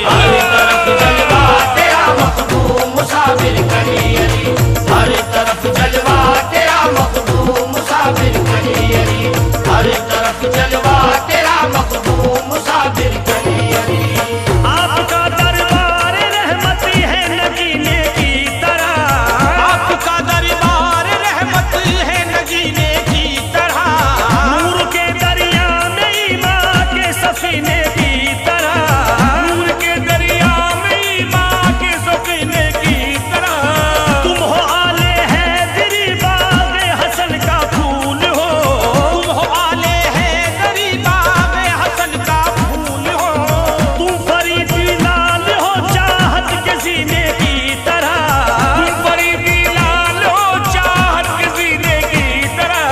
हर तरफ जलवा तेरा मखदूम मुसाफिर कली अली, हर तरफ जलवा तेरा मखदूम मुसाफिर कली अली, हर तरफ जलवा तेरा मखदूम मुसाफिर कली अली। आपका दरबार रहमती है नगीने की तरह, आपका दरबार रहमत है नगीने की तरह, नूर के दरिया में ईमान के सफीने की तरह, नूर के दरिया में ईमान के सफीने की तरह। तुम हो आले हैदरी बाग हसन का फूल हो, तुम हो आले हैदरी बाग हसन का फूल हो, तुम फरीदी लाल हो चाहत के सीने की तरह, तुम फरीदी लाल हो चाहत के सीने की तरह।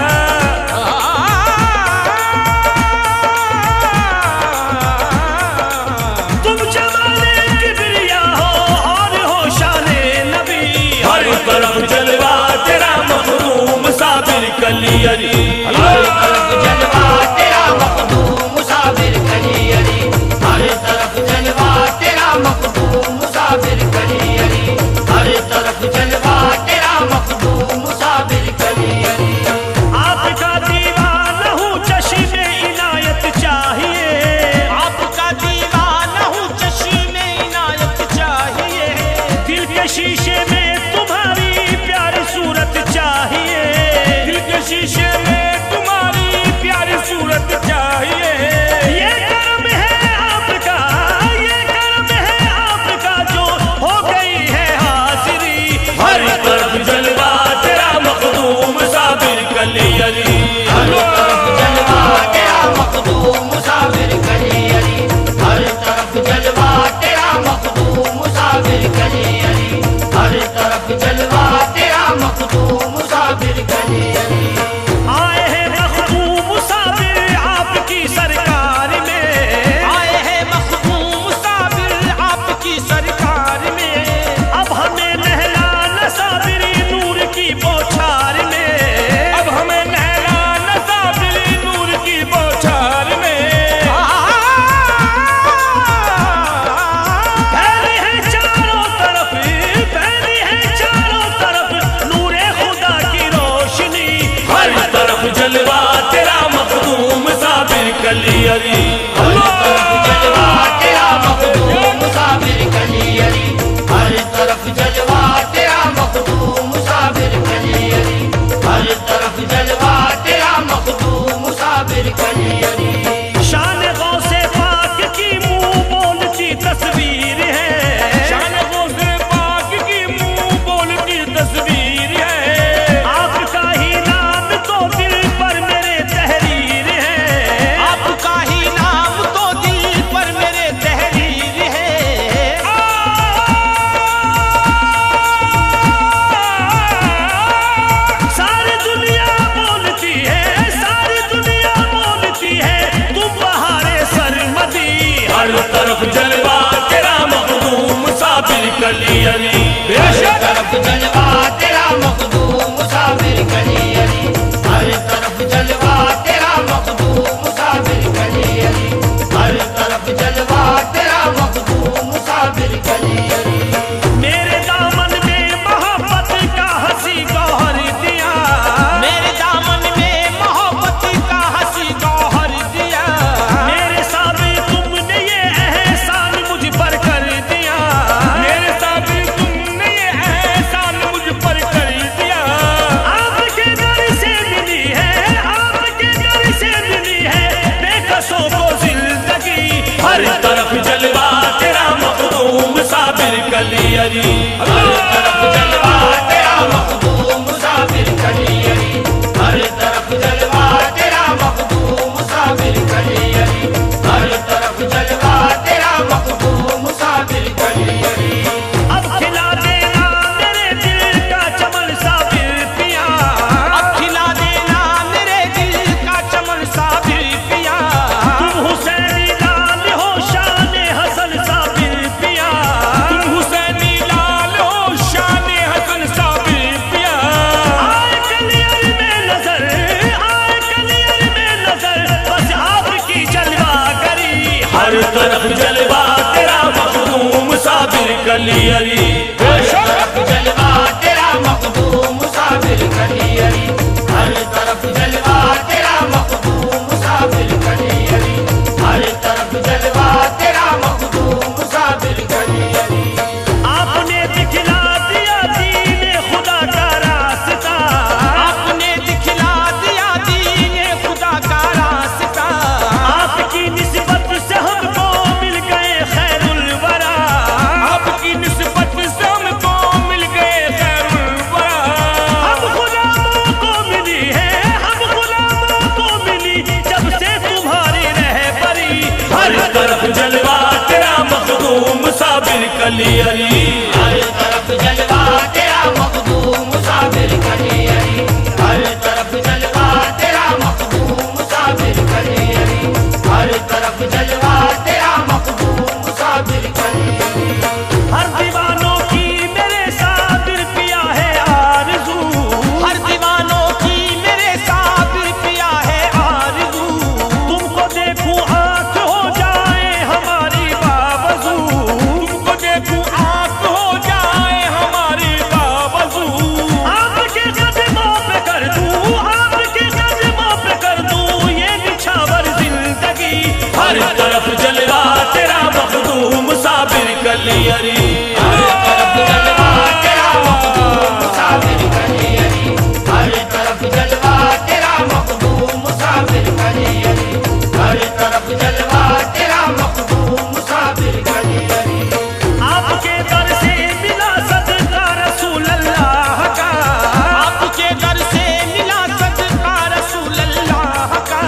तुम जमाने किबरिया हो और हो शाने नबी, हर तरफ जलवा तेरा मखदूम मुसाफिर कली अली, हर तरफ जलवा तेरा मखदूम मुसाफिर कली अली, हर तरफ जलवा तेरा मखदूम मुसाफिर कली अली, हर तरफ जलवा तेरा मखदूम मुसाफिर कली अली। आपका दीवाना हूँ चश्मे इनायत चाहिए, आपका दीवाना हूँ चश्मे इनायत चाहिए, दिल के शीशे में तुम्हारी प्यारी सूरत चाहिए, दिल के शीशे में तुम्हारी प्यारी सूरत चाहिए। ये कर्म है आपका, ये कर्म है आपका जो हो गई है हाजिरी, हर तरफ जलवा तेरा मखदूम मुसाफिर कली अली, हर तरफ जलवा तेरा मखदूम मुसाफिर कली अली, हर तरफ जलवा तेरा मखदूम मुसाफिर कली अली, हर तरफ जलवा तेरा मखदूम मुसाफिर कली अली। आए हैं मखदूम मुसाफिर आपकी सरकार में, आए हैं मखदूम मुसाफिर आपकी सरकार में, अब हमें नहलाना साबिरी नूर की बौछार में, अब हमें नहलाना साबिरी नूर की बौछार में। फैली है चारों तरफ, फैली है चारों तरफ नूरे खुदा की रोशनी, हर तरफ जलवा तेरा मखदूम मुसाफिर कली अली, हर तरफ जलवा तेरा मखदूम मुसाफिर कली अली, हर तरफ जलवा तेरा मखदूम मुसाफिर कली अली, हर तरफ जलवा तेरा मखदूम मुसाफिर कली अली। शान गौसे पाक की मुंह बोलती तस्वीर है, शान गौसे पाक की मुंह बोलती तस्वीर है, आपका ही नाम तो दिल पर मेरे तहरीर है, आपका ही नाम तो दिल पर मेरे तहरीर है। सारी दुनिया बोलती है, सारी दुनिया बोलती है तुम बहारे सरमदी, हर तरफ जलवा तेरा मखदूम मुसाफिर कली अली, हर तरफ जलवा तेरा मखदूम मुसाफिर कली अली, हर तरफ जलवा तेरा मखदूम मुसाफिर कली अली, हर तरफ जलवा तेरा मखदूम मुसाफिर कली अली। मेरे दामन में मोहब्बत का हंसी गौहर दिया, मेरे दामन में मोहब्बत का हंसी गौहर दिया, मेरे सामने तुमने ये एहसान मुझ पर कर दिया, मेरे साथ तुमने ये एहसान मुझ पर कर दिया। आपके दर से मिली है, आपके दर से मिली है बेकसों को जिंदगी, हर तरफ जलवा तेरा मखदूम मुसाफिर कली अली, हर तरफ जलवा तेरा मखदूम मुसाफिर कली अली, हर तरफ जलवा तेरा मखदूम मुसाफिर कली अली, हर तरफ जलवा तेरा मखदूम मुसाफिर कली अली। अब खिला देना मेरे दिल का चमन साबिर पिया, अब खिला देना मेरे दिल का चमन साबिर पिया, तुम हुसैनी लाल हो शान हसन साबिर पिया, तुम हुसैनी लाल हो कली अली। हर तरफ जलवा तेरा मखदूम साबिर कली अली, हर तरफ जलवा तेरा मखदूम साबिर कली अली, हर तरफ जलवा तेरा मखदूम साबिर कली अली। आपने दिखला दिया दीन खुदा का रास्ता, आपने दिखला दिया दीन खुदा का रास्ता, आपकी निस्बत से हमको मिल गए खैरुल वरा, आपकी निस्बत से हमको मिल गए खैरुल वरा। हम गुलामों को मिली है, हम गुलामों को मिली जब से तुम्हारी रहबरी। हर तरफ जलवा तेरा मखदूम साबिर कली अली, हर तरफ जलवा तेरा मखदूम साबिर कली अली, हर तरफ जलवा तेरा मखदूम साबिर कली अली, हर तरफ जलवा तेरा मखदूम साबिर कली अली। हर दीवानों की मेरे साबिर पिया है आरज़ू, हर दीवानों की मेरे साबिर पिया है आरज़ू, तुमको देखूं आंख हो जाए हमारी बावजू, तुमको देखूं आँख हो जाए हमारी बावजू। आपके कदमों पे कर दूं, आपके कदमों पे कर दूं ये निछावर जिंदगी। हर तरफ जलवा तेरा मखदूम साबिर कली अली, हर तरफ जलवा तेरा मखदूम साबिर कली अली, हर तरफ जलवा तेरा मखदूम साबिर कली अली, हर तरफ जलवा तेरा मखदूम साबिर कली अली। आपके दर से मिला सदका रसूल अल्लाह का, आपके दर से मिला सदका रसूल अल्लाह का,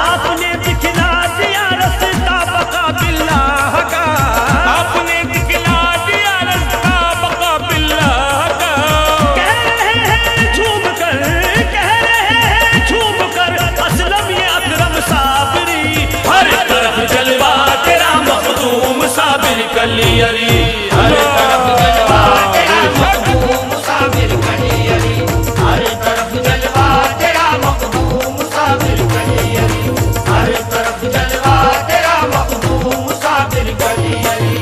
आपने दिखला दिया रास्ता बका बिल्लाह का, आपने दिखला दिया रास्ता बका बिल्लाह का। कह रहे हैं झूम कर, कह रहे हैं झूम कर असलम ये अकरम साबिरी। हर तरफ जलवा तेरा मखदूम साबिर कली अली, हर तरफ जलवा तेरा मखदूम साबिर कली अली, हर तरफ जलवा तेरा मखदूम साबिर कली अली, हर तरफ जलवा तेरा मखदूम साबिर कली अली।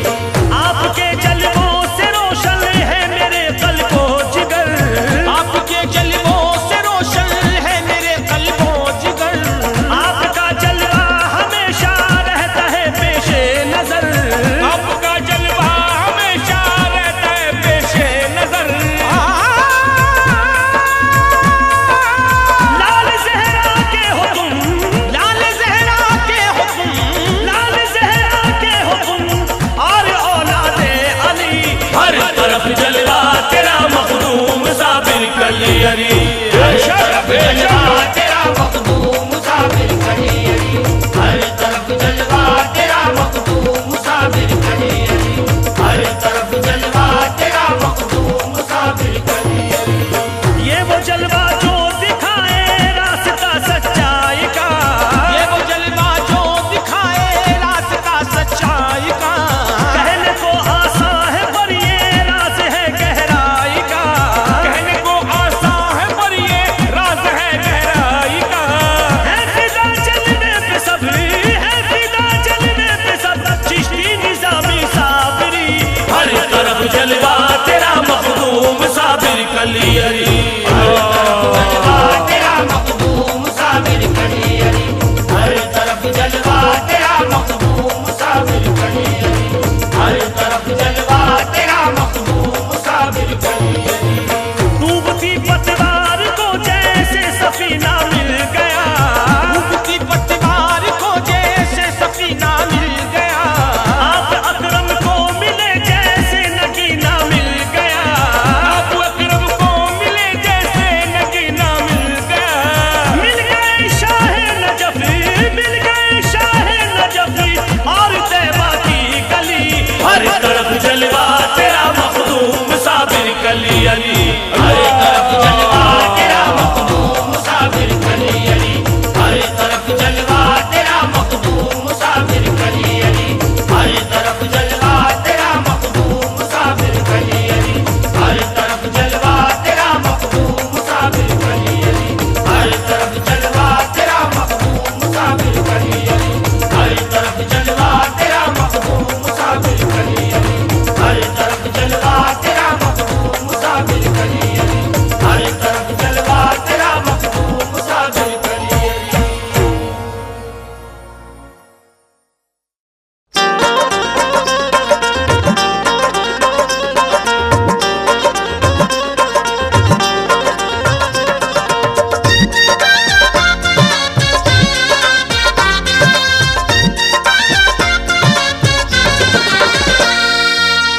आपके जलवों से रोशन है मेरे कल्बो जिगर, आपके जलवों से रोशन है मेरे कल्बो जिगर, आपका जलवा हमेशा रहता है पेशे नजर। आपका जलवा हमेशा रहता है पेशे नजर। लाल ज़हरा के हो तुम, लाल ज़हरा के हुक्म, लाल ज़हरा के हो तुम और औलादे अली। हर तरफ जलवा तेरा मखदूम साबिर कली अली, हर तरफ जलवा तेरा मखदूम साबिर कली अली, हर तरफ जलवा तेरा मखदूम साबिर कली अली, हर तरफ जलवा तेरा मखदूम साबिर कली अली। ये वो जलवा जो दिखाए रास्ता सच्चाई का, ये वो जलवा जो दिखाए रास्ता सच्चाई का। कहने को आसान है पर ये राज है गहराई का, कहने को आसान है पर ये राज है गहराई का। है फिदा चलने पे सब, है फिदा चलने पे सब चिश्ती निज़ामी साबिरी। हर तरफ जलवा तेरा मखदूम साबिर कली अली, हर तरफ जलवा तेरा मखदूम साबिर कली अली, हर तरफ जलवा तेरा मखदूम साबिर कली अली, हर तरफ जलवा तेरा मखदूम साबिर कली अली। डूबती पतवार को जैसे सफीना मिल गया, डूबती पतवार को जैसे सफीना मिल गया। आप अकरम को मिले जैसे नगीना मिल गया। आप अकरम को मिले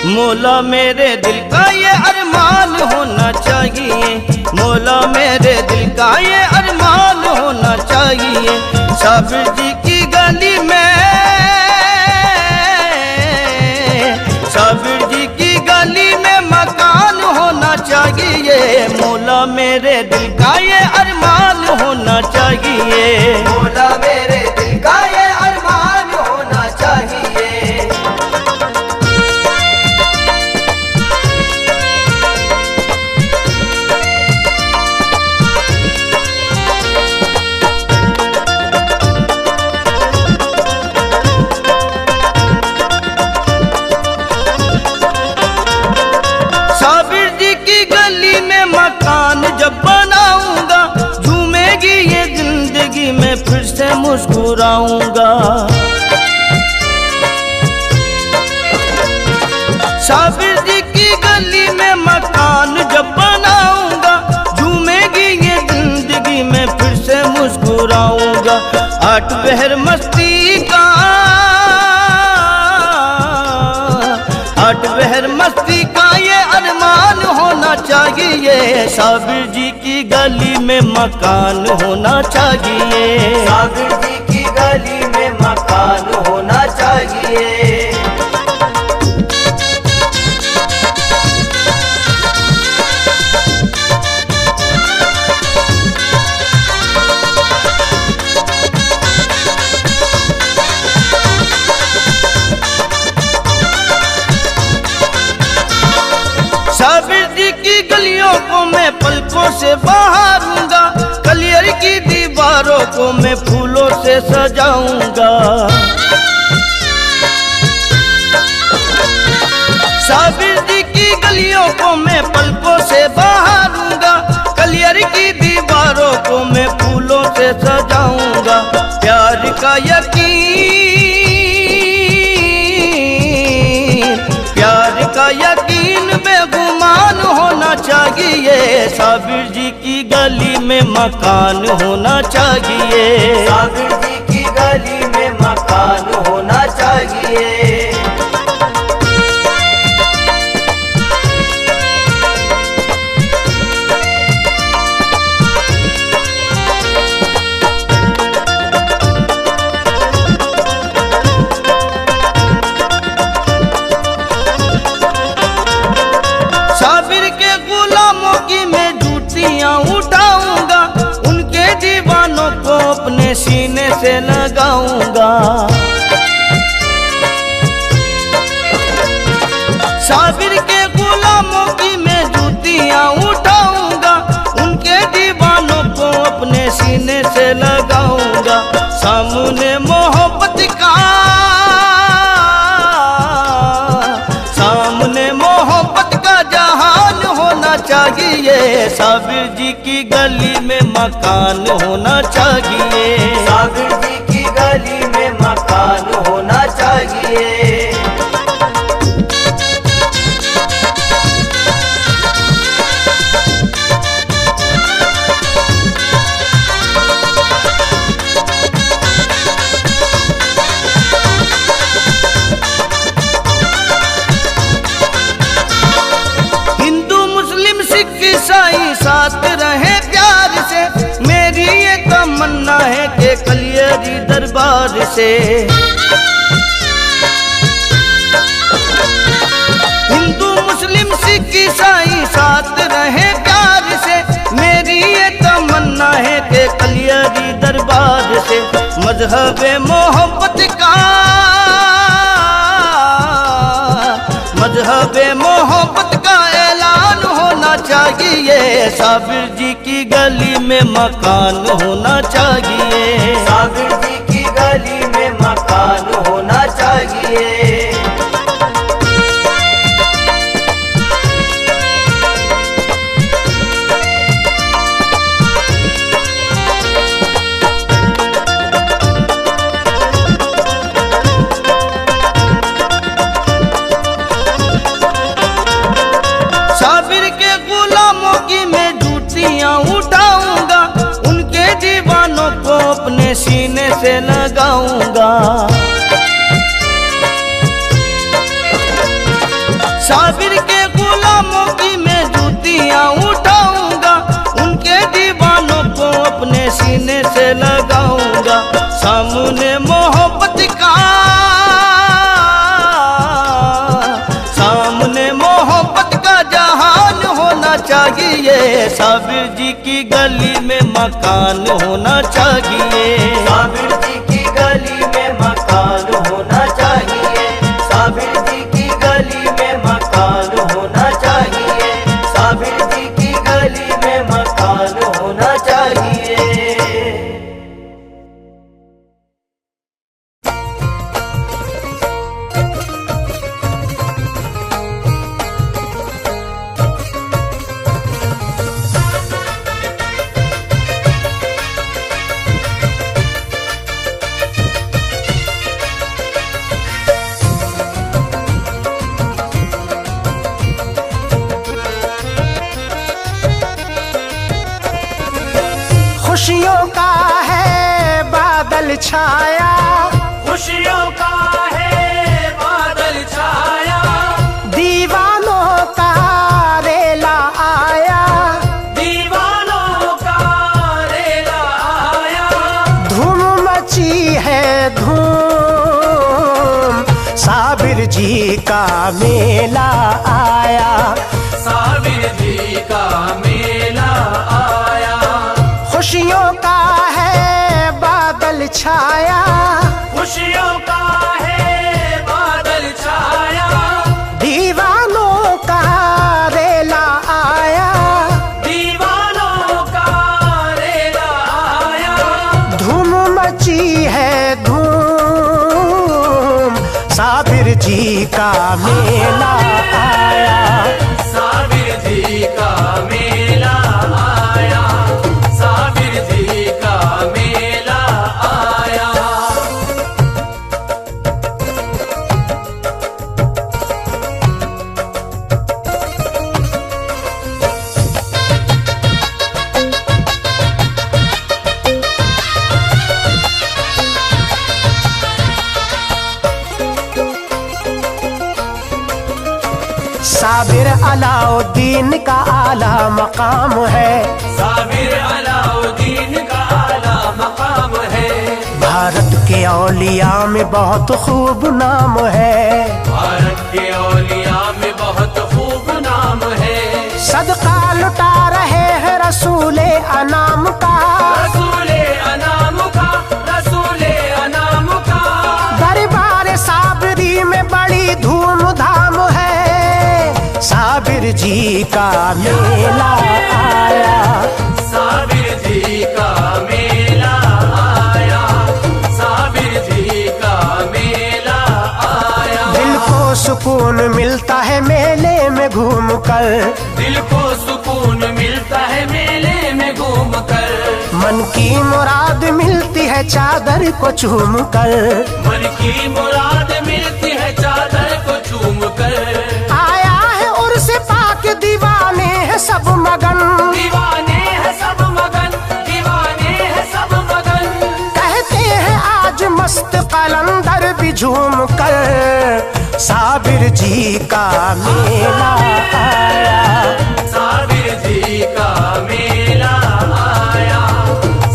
मौला मेरे दिल का ये अरमान होना चाहिए, मौला मेरे दिल का ये अरमान होना चाहिए। साबिर जी की गली में, साबिर जी की गली में मकान होना चाहिए। मौला मेरे दिल का ये अरमान होना चाहिए, मौला मेरे दिल का ये अरमान होना चाहिए। साबिर जी की गली में मकान जब बनाऊंगा, झूमेगी ये जिंदगी में फिर से मुस्कुराऊंगा। साबिर जी की गली में मकान जब बनाऊंगा, झूमेगी ये जिंदगी में फिर से मुस्कुराऊंगा। आठ पहर मस्ती का, आठ पहर मस्ती का ये अरमान होना चाहिए। साबिर जी की गली में मकान होना चाहिए, साबिर जी की गली में मकान होना चाहिए। साबिर जी की गलियों को मैं पलकों से बहारूंगा, कलियर की दीवारों को मैं फूलों से सजाऊंगा। साबिर जी की गलियों को मैं पलकों से बहारूंगा, कलियर की दीवारों को मैं फूलों से सजाऊंगा। प्यार का यकीन, प्यार का यकीन बेगुमान होना चाहिए। साबिर जी की गली में मकान होना चाहिए, साबिर जी की गली में मकान होना चाहिए। साबिर के गुलामों की मैं जूतियां उठाऊंगा, उनके दीवानों को अपने सीने से लगाऊंगा। साबिर के गुलामों की मैं जूतियां उठाऊंगा, उनके दीवानों को अपने सीने से लगाऊंगा। सामने मोहब्बत का, सामने मोहब्बत का जहान होना चाहिए। साबिर जी की गली में मकान होना चाहिए, साबिर जी की गली में मकान होना चाहिए। ईसाई साथ रहे प्यार से, मेरी ये तमन्ना है कि कलियरी दरबार से। हिंदू मुस्लिम सिख ईसाई साथ रहे प्यार से, मेरी ये तमन्ना है कि कलियरी दरबार से। मजहब मोहब्बत का, मजहब मोहब्बत का ऐलान होना चाहिए। साबिर जी की गली में मकान होना चाहिए, साबिर जी की गली में मकान होना चाहिए। साबिर के गुलामों की मैं जूतियां उठाऊंगा, उनके दीवानों को अपने सीने से लगाऊंगा। साबिर के गुलामों की मैं जूतियां उठाऊंगा, उनके दीवानों को अपने सीने से लगाऊंगा। सामने मोहब्बत का, सामने मोहब्बत का जहान होना चाहिए। साबिर जी की गली में मकान होना चाहिए। साबिर जी की गली में मकान होना चाहिए। साबिर जी की गली में मकान होना चाहिए। साबिर जी की गली में मकान होना चाहिए। खुशियों का है बादल छाया, खुशियों का है बादल छाया, दीवानों का रेला आया, दीवानों का रेला आया। धूम मची है धूम, साबिर जी का मेला आया, साबिर जी का मेला आया। खुशियों का है बादल छाया, खुशियों का है बादल छाया, दीवानों का रेला आया, दीवानों का रेला आया। धूम मची है धूम, साबिर जी का मेला आया, साबिर जी का मेला आया, साबिर जी का मेला आया। साबिर अलाउद्दीन का आला मकाम है, साबिर अलाउद्दीन का आला मकाम है। भारत के औलिया में बहुत खूब नाम है, भारत के औलिया में बहुत खूब नाम है। सदका लुटा रहे हैं रसूले अनाम का, रसूले अनाम का, रसूले अनाम का। दरबार साबिरी में बड़ी धूमधाम है, साबिर जी का मेला आया, साबिर जी का मेला आया, साबिर जी का मेला आया। दिल को सुकून मिलता है मेले में घूम कर, दिल को सुकून मिलता है मेले में घूम कर। मन की मुराद मिलती है चादर को चूम कर, मन की मुराद मिलती है चादर को चूम कर। आया है उर्स पाक दीवाने हैं सब मगन, दीवाने हैं सब मगन, दीवाने हैं सब मगन। कहते हैं आज मस्त कलंदर भी झूम कर, साबिर जी का मेला आया, साबिर जी का मेला आया,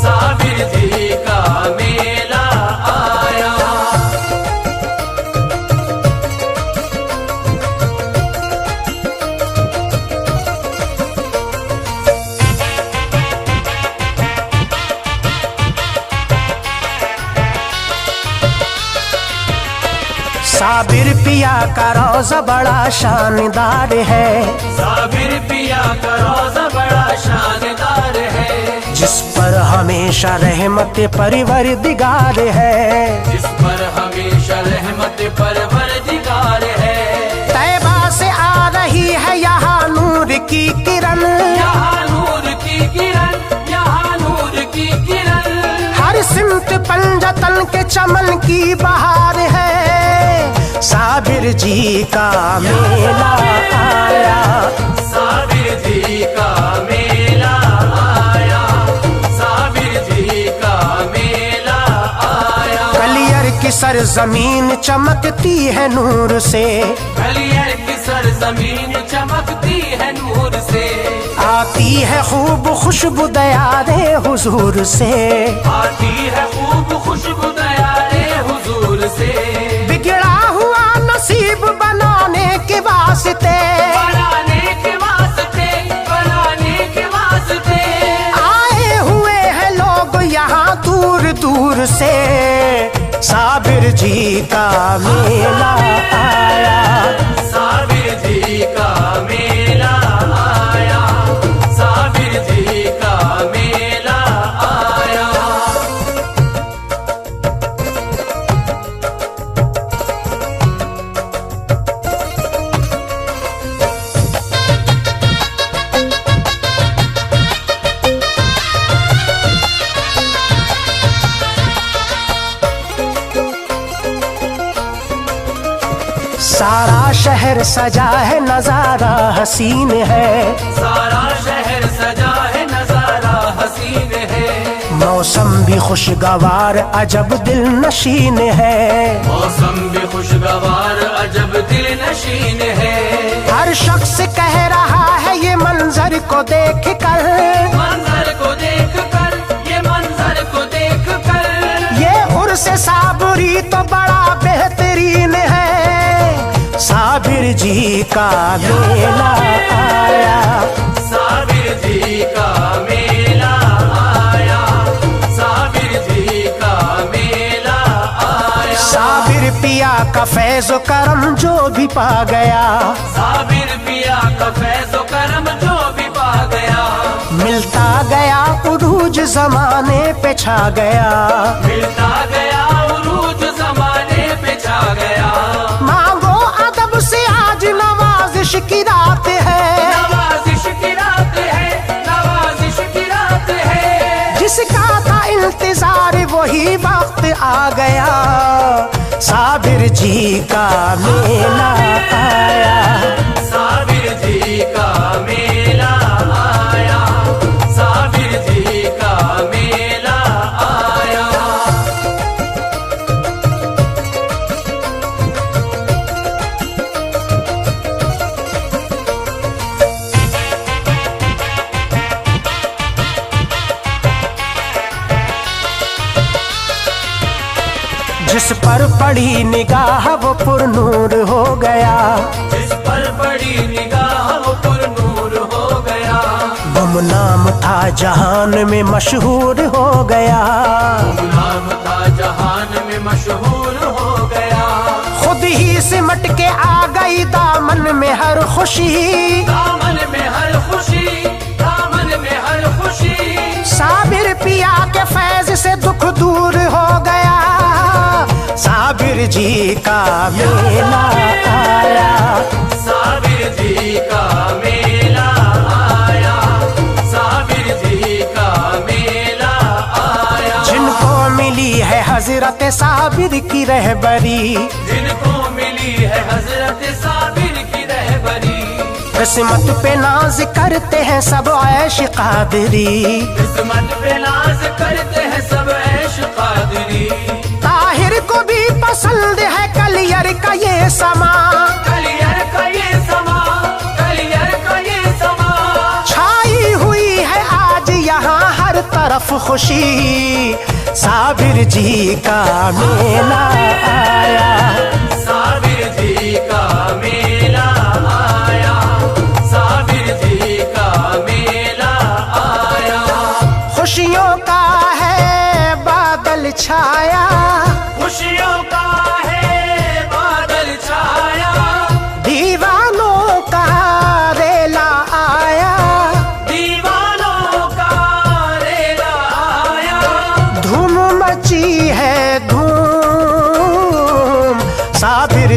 साबिर जी का मेला आया। साबिर पिया का रोज़ा बड़ा शानदार है, साबिर पिया का रोज़ा बड़ा शानदार है। जिस पर हमेशा रहमत परवरदिगार है, जिस पर हमेशा रहमत परवरदिगार है। तैबा से आ रही है यहाँ नूर की किरण, यहाँ नूर की किरण, यहाँ नूर की किरण। हर सिमत पंजतन के चमन की बहार है, साबिर जी का मेला आया, साबिर जी का मेला आया, साबिर जी का मेला आया। कलियर की सरजमीन चमकती है नूर से, कलियर की सरजमीन जमीन चमकती है नूर से, आती है खूब खुशबू दयारे हुजूर से, आती है खूब खुशबू दयारे हुजूर से, बिगड़ा हुआ नसीब बनाने के वास्ते, बनाने के वास्ते, बनाने के वास्ते, आए हुए हैं लोग यहाँ दूर दूर से। साबिर जी का मेला आया, साबिर जी का मेला आया, साबिर जी का मेला आया। सारा शहर सजा है नजारा हसीन है, सारा शहर सजा है नजारा हसीन है, मौसम भी खुशगवार अजब दिल नशीन है, मौसम भी खुशगवार अजब दिल नशीन है, हर शख्स कह रहा है ये मंजर को देख कर, मंजर को देख कर, ये मंजर को देख कर, ये उर्स साबरी तो बड़ा बेहतरीन है। साबिर जी का मेला आया, साबिर जी का मेला आया, साबिर जी का मेला आया, साबिर पिया का फैज़ करम जो भी पा गया, साबिर पिया का फैज़ो करम जो भी पा गया, मिलता गया उरूज जमाने पे छा गया, मिलता गया उरूज जमाने पे छा गया, मांगो अदब से आज नवाजिश की रात है, नवाजिश की रात है, नवाजिश की रात है, जिसका था इंतजार वही वक्त आ गया। साबिर जी का मेला आया, साबिर जी का मेला आया, साबिर जी का मेला आया। जिस पर पड़ी निगाह वो पुरनूर हो गया, जिस पर पड़ी निगाह वो पुरनूर हो गया, गुमनाम था जहान में मशहूर हो गया, गुलाम था जहान में मशहूर हो गया, खुद ही सिमट के आ गई दामन में हर खुशी, दामन में हर खुशी, दामन में हर खुशी, साबिर पिया के फैज से दुख दूर हो गया। साबिर जी का मेला आया, साबिर जी का मेला आया, साबिर जी का मेला आया, जिनको मिली है हजरत साबिर की रहबरी, जिनको मिली है हजरत साबिर की रहबरी, किस्मत पे नाज करते हैं सब ऐश कादरी, किस्मत पे नाज करते हैं सब ऐश कादरी, ताहिर को भी पसंद है कलियर का ये समा, कलियर का ये समा, कलियर का ये समा, छाई हुई है आज यहाँ हर तरफ खुशी। साबिर जी का मेला आया, साबिर जी का मेला आया, साबिर जी का मेला आया, खुशियों का है बादल छाया, खुशियों का है बादल छाया, दीवानों का रेला आया, दीवानों का रेला आया, धूम मची है धूम, साबिर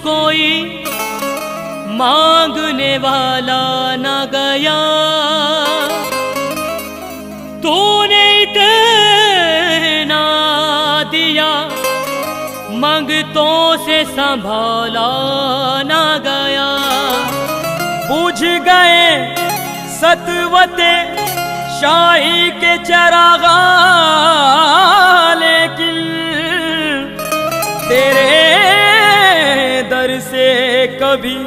कोई मांगने वाला न गया, तूने इतना दिया मंगतों से संभाला न गया। बुझ गए सतवते शाही के चरागा, लेकिन तेरे दर से कभी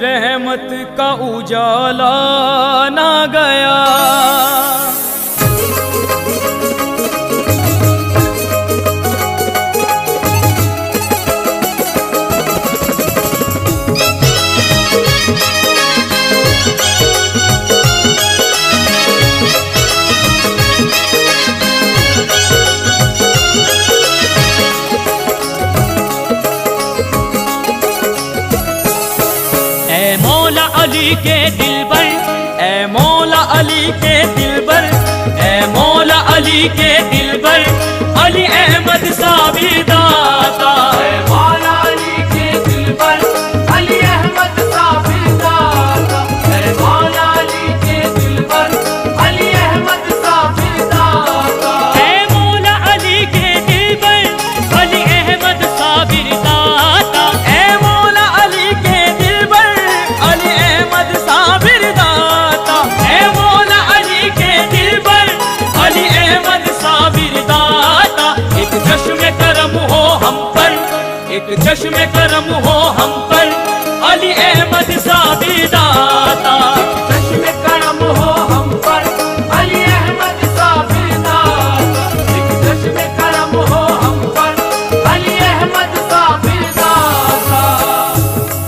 रहमत का उजाला ना गया। अली के दिलबर, ए मौला अली के दिलबर, ए मौला अली के दिलबर, अली अहमद साबिर दाता। ए मौला अली के दिलबर, अली अहमद साबिर दाता। ए मौला अली के दिलबर, अली अहमद साबिर दाता। ए मौला अली के दिलबर, अली अहमद साबिर दाता। ए मौला अली के दिलबर, अली अहमद साबिर दाता। ए मौला अली के दिलबर, अली अहमद साबिर दाता। एक चश्मे करम हो हम पर, एक चश्मे करम हो हम पर, अली अहमद साबिर दाता। चश्मे करम हो हम पर, अली अहमद साबिर दाता। एक चश्मे करम हो हम पर, अली अहमद साबिर दाता।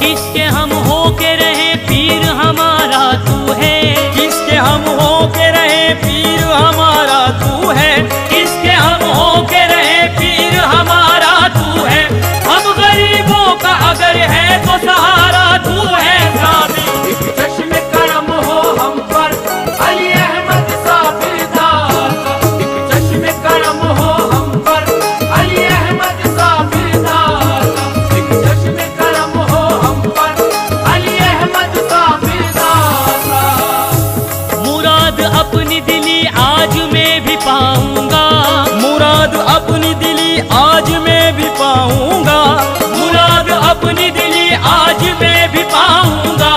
किसके हम हो के रहे पीर हमारा तू है, किसके हम हो के रहे पीर हमारा तू है। किसके हम हो के रहे पीर हमारा तू है। हम गरीबों का अगर है तो सहारा तू है साबिर। एक चश्मे करम हो हम पर, अली अहमद साबिर दाता। एक चश्मे करम हो हम पर, अली अहमद साबिर दाता। एक चश्मे करम हो हम पर, अली अहमद साबिर दाता। मुराद अपनी दिली आज मैं भी पाऊंगा, मुराद अपनी दिली आज मैं भी पाऊंगा। मुराद अपनी दिली आज मैं भी पाऊंगा।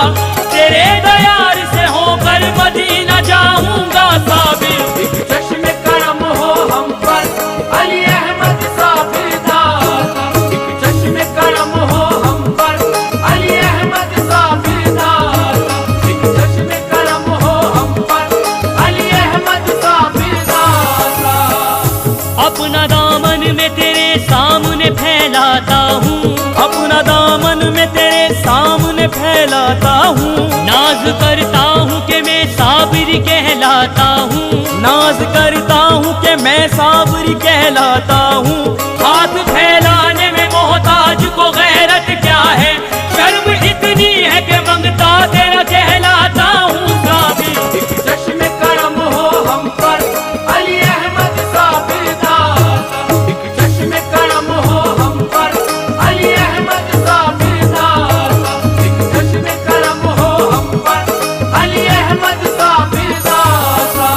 तेरे दयार से होकर मदीना जाऊंगा साबिर। एक चश्मे करम हो हम पर, अली अहमद साबिर दाता। एक चश्मे करम हो हम पर, अली अहमद साबिर दाता। एक चश्मे करम हो हम पर, अली अहमद साबिर दाता। अपना दामन में तेरे सामने फैलाता हूँ, अपना दामन में तेरे सामने फैलाता हूँ। नाज करता हूँ कि मैं साबिर कहलाता हूँ, नाज करता हूँ कि मैं साबिर कहलाता हूँ। हाथ फैलाने में मोहताज को गैरत क्या है, शर्म इतनी है कि मंगता तेरा कहलाता हूँ साबिर। एक चश्मे करम हो हम पर, अली अहमद साबिर दाता। एक चश्मे करम हो हम पर, अली अहमद साबिर दाता। एक चश्मे करम हो हम पर, अली अहमद साबिर दाता।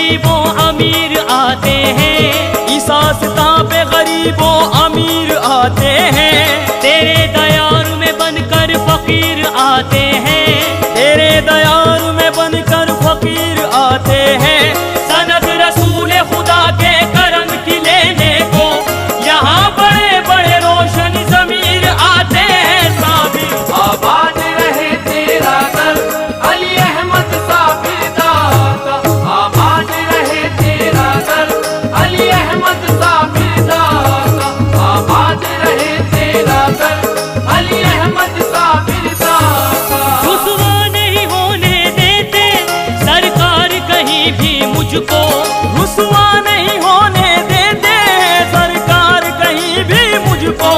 गरीबों अमीर आते हैं, इस आस्था पे गरीबों अमीर आते हैं। तेरे दयार में बनकर फकीर आते हैं, तेरे दयार में बनकर फकीर आते हैं। सनद रसूल खुदा के करम की लेने को यहाँ बड़े बड़े रोशन ज़मीर आते हैं। साबिर आबाद रहे तेरा दर, अली अहमद साबिर दाता। आबाद रहे तेरा दर, अली अहमद साबिर दाता। आबाद रहे तेरा दर, अली अहमद साबिर दाता। रुसवा नहीं होने देते सरकार कहीं भी मुझको, रुसवा नहीं होने देते सरकार कहीं भी मुझको,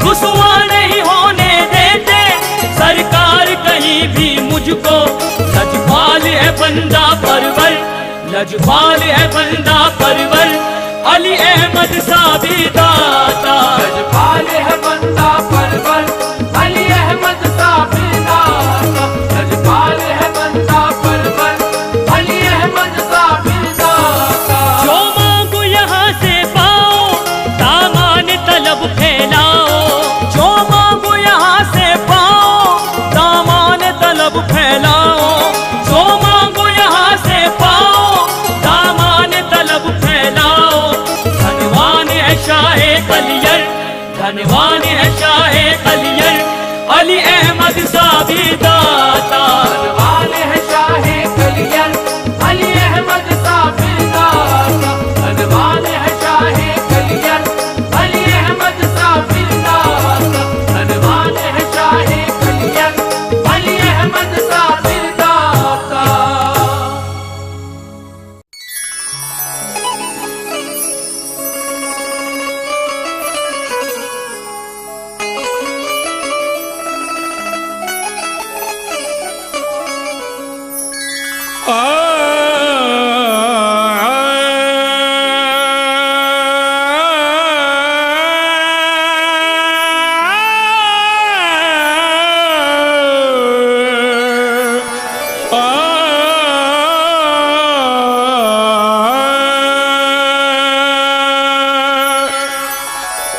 रुसवा नहीं होने देते सरकार कहीं भी मुझको। लजपाल है बंदा परवर, लजपाल है बंदा परवर, अली अहमद साबिर दाता। लजपाल है बंदा परवर, अली अहमद साबिर दाता। लजपाल है बंदा परवर, अली अहमद साबिर दाता। जो मांगो यहाँ से पाओ, दामान तलब फैलाओ। जो मांगो यहाँ से पाओ, दामान तलब फैलाओ। जो मांगो यहाँ से पाओ, दामान तलब फैलाओ। धनवान है शाहे कलियर, धनवान है शाहे कलियर, अली अहमद साबिर दाता। धनवान है शाहे कलियर, अली अहमद साबिर दाता। धनवान है शाहे कलियर, अली अहमद साबिर दाता। धनवान है शाहे कलियर, अली अहमद साबिर दाता।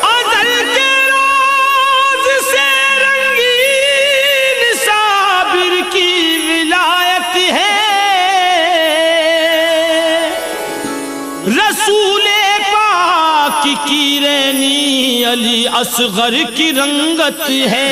अज़ल के रोज़ से रंगीन साबिर की विलायत है। रसूले पाक की रैनी अली असगर की रंगत है।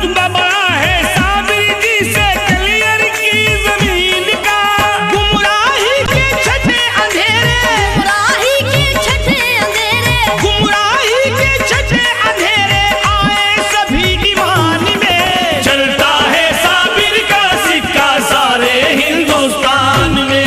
रुतबा बड़ा है साबिर जी से कलियर की जमीन का। गुमराही के छठे अंधेरे, गुमराही के छठे अंधेरे, गुमराही के छठे अंधेरे आए सभी ईमान में। चलता है साबिर का सिक्का सारे हिंदुस्तान में।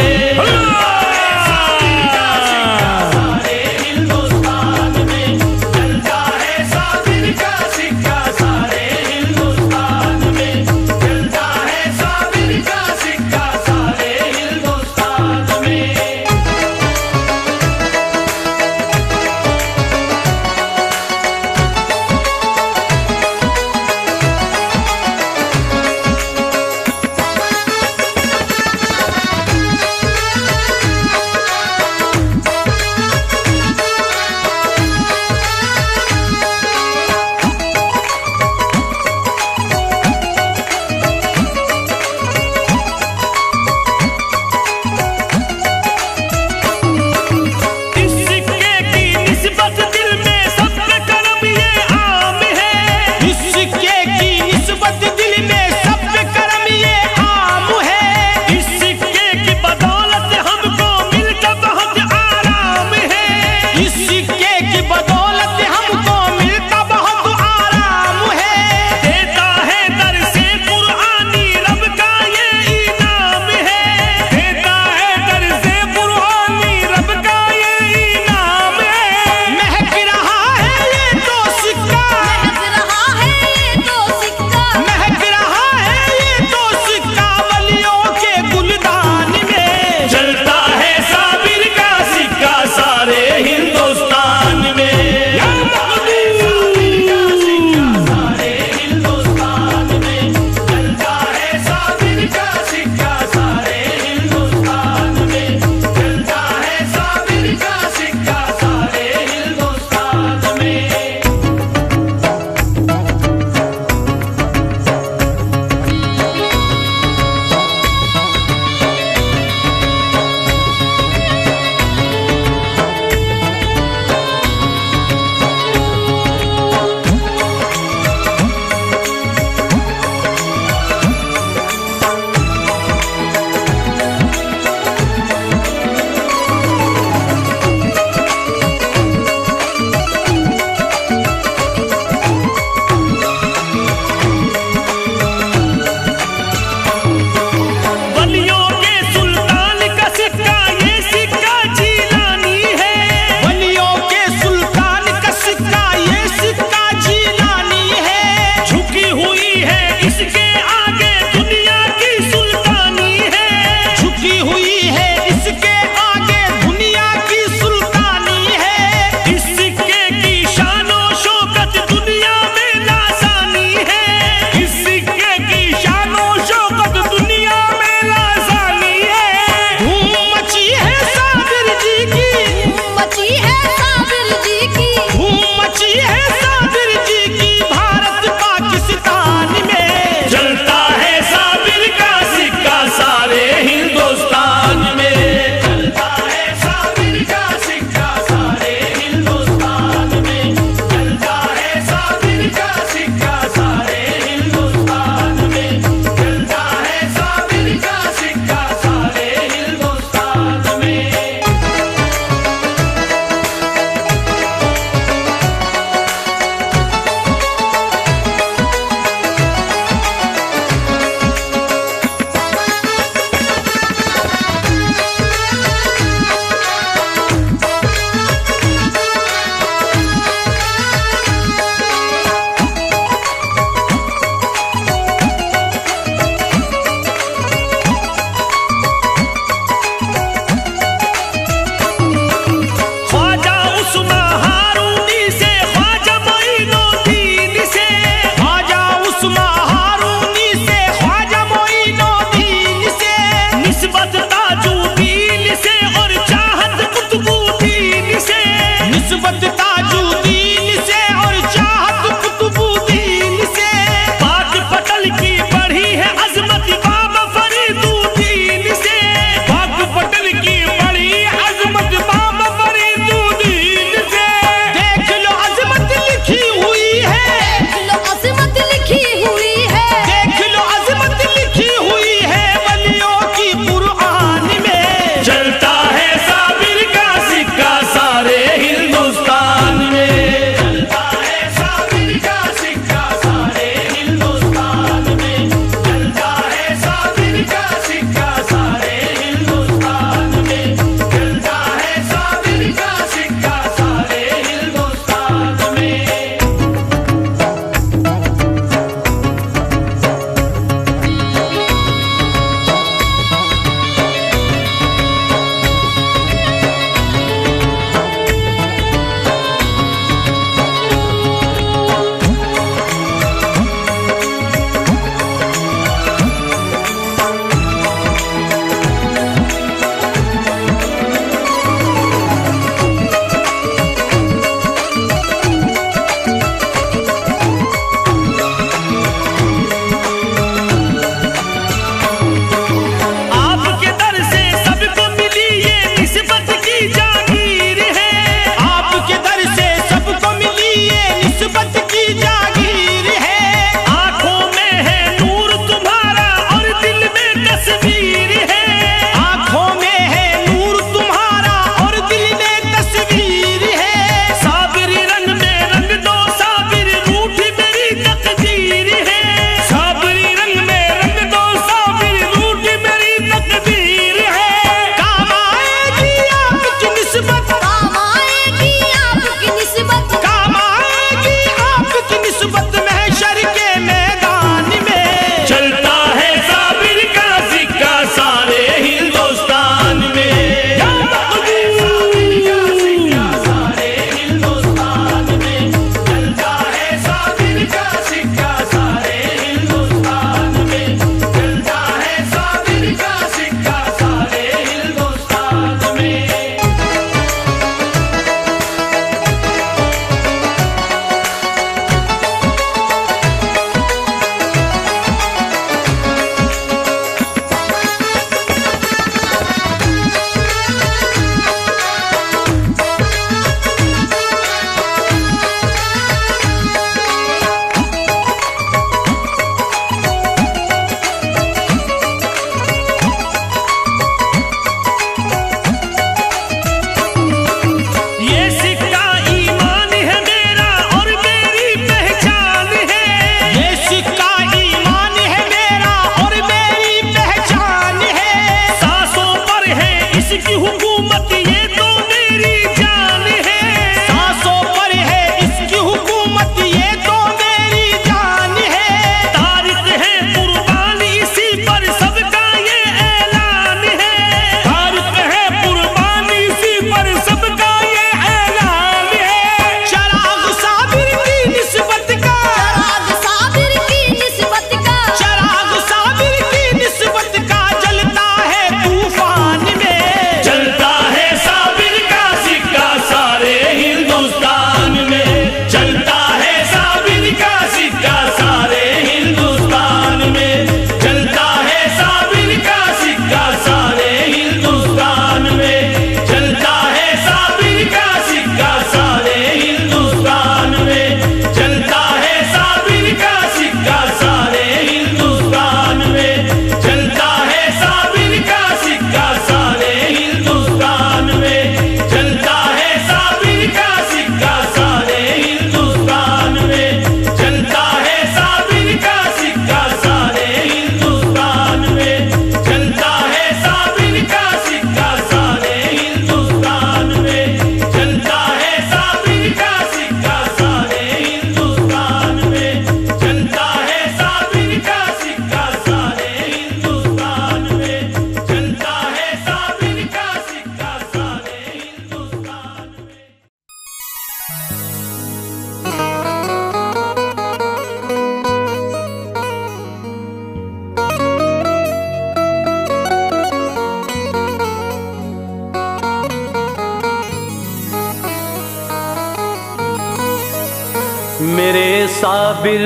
साबिर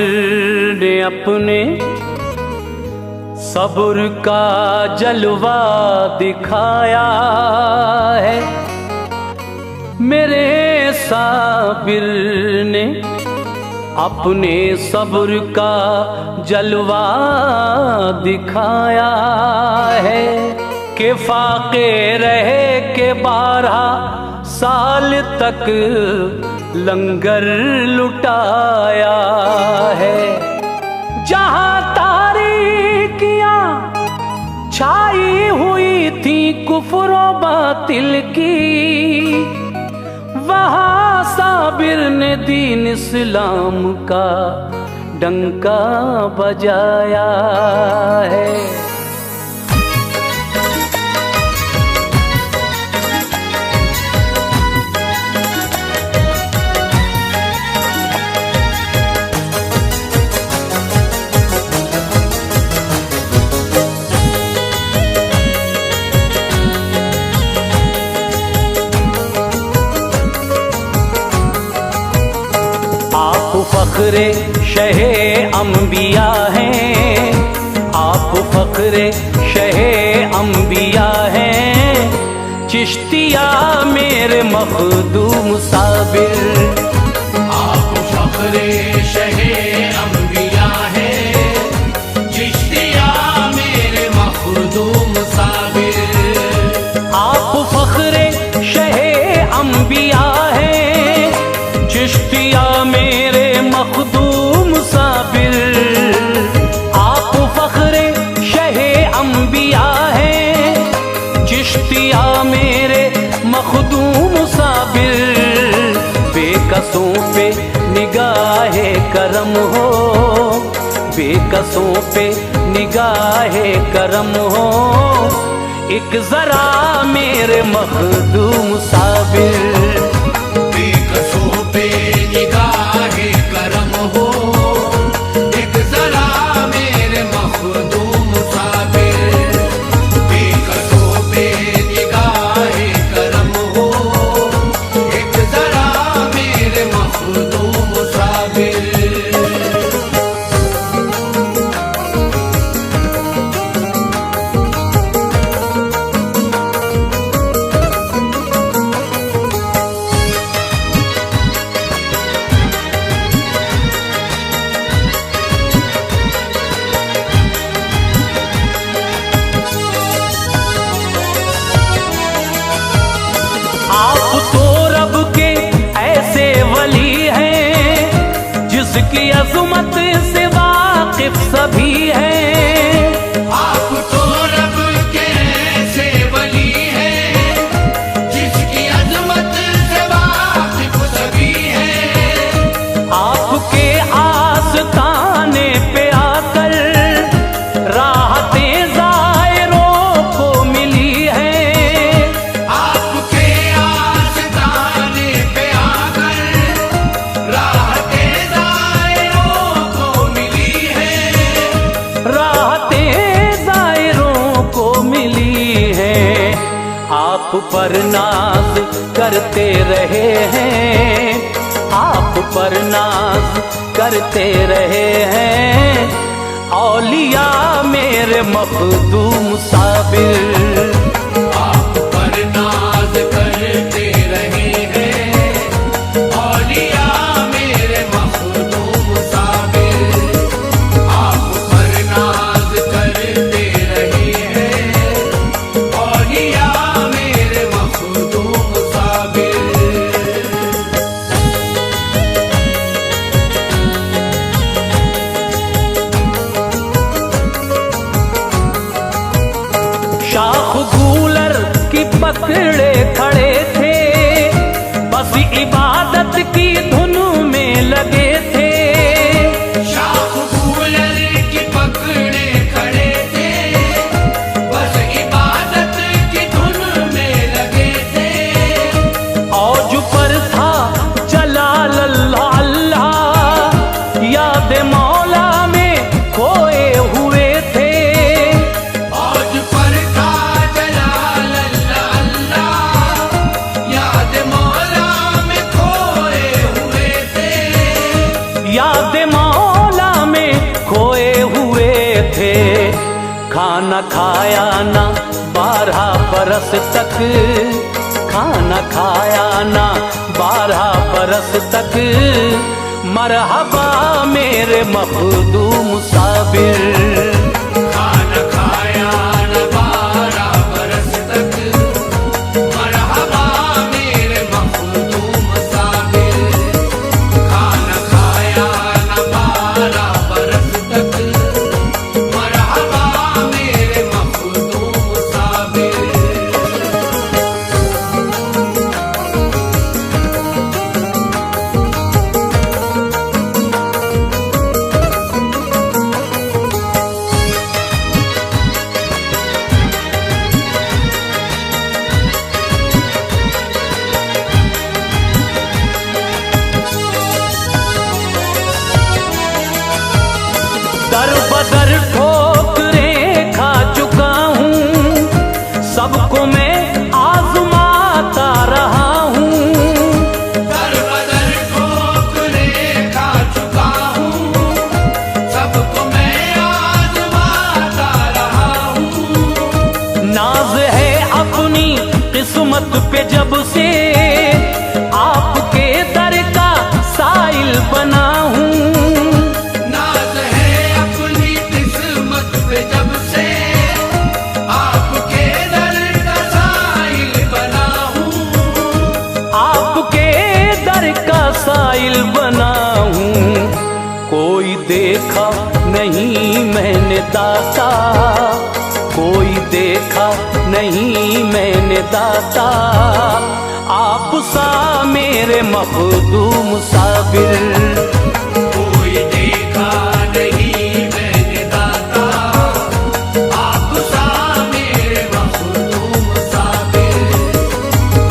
ने अपने सब्र का जलवा दिखाया है। मेरे साबिर ने अपने सब्र का जलवा दिखाया है कि फाके रहे के 12 साल तक लंगर लुटाया है। जहां तारीकियां छाई हुई थी कुफ्र बातिल की, वहां साबिर ने दीन इस्लाम का डंका बजाया है। फख्रे शहे अंबिया हैं, आप फख्रे शहे अंबिया हैं। चिश्तिया मेरे मखदूम साबिर, आप फख्रे शहे अंबिया हैं, चिश्तिया मेरे मखदूम साबिर। आप फख्रे शहे अंबिया हैं, चिश्तिया मेरे मखदूम साबिर। आप फख्रे शहे अंबिया हैं, चिश्तिया मेरे मखदूम साबिर। बेकसों पे निगाहे करम हो, बेकसों पे निगाहे करम हो। एक जरा मेरे मखदूम साबिर, बेकसों पे निगाहे करम हो। एक जरा मेरे मखदूम साबिर, बेकसों पे निगाहे करम हो। एक जरा मेरे मखदूम साबिर। आप तो रब के ऐसे वली हैं, जिसकी अज़मत से वाकिफ सभी हैं। आप तो रब के ऐसे वली हैं, जिसकी अज़मत से वाकिफ सभी हैं। आपके आस्ताने पे आकर राहतें ज़ायरों को मिली हैं। आपके आस्ताने पे आकर राहतें ज़ायरों को मिली हैं। राहतें ज़ायरों को मिली हैं। आप पर नाज करते रहे हैं, आप पर नाज करते रहे हैं। औलिया मेरे मखदूम साबिर, आप पर नाज करते रहे हैं। औलिया मेरे मखदूम साबिर, आप पर नाज करते रहे हैं। औलिया मेरे मखदूम साबिर। शाह खाना खाया ना 12 बरस तक, खाना खाया ना 12 बरस तक, मरहबा मेरे मखदूम साबिर। खाना खाया न 12 बरस तक, मरहबा मेरे मखदूम साबिर। खाना खाया न 12 बरस तक, मरहबा मेरे मखदूम साबिर। दर बदर ठोकरें खा चुका हूँ, सबको मैं आजमाता रहा हूँ। दर बदर ठोकरें खा चुका हूँ, सबको मैं आजमाता रहा हूँ। नाज है अपनी किस्मत पे जब से आपके दर का साइल बना हूँ। नाज है अपनी किस्मत पे जब से आपके दर का साइल बना हूँ। आपके दर का साइल बना हूँ। कोई देखा नहीं मैंने दाता, कोई देखा नहीं मैंने दाता, आप सा मेरे मखदूम साबिर। कोई देखा नहीं मैंने दाता, आप सा मेरे मखदूम साबिर।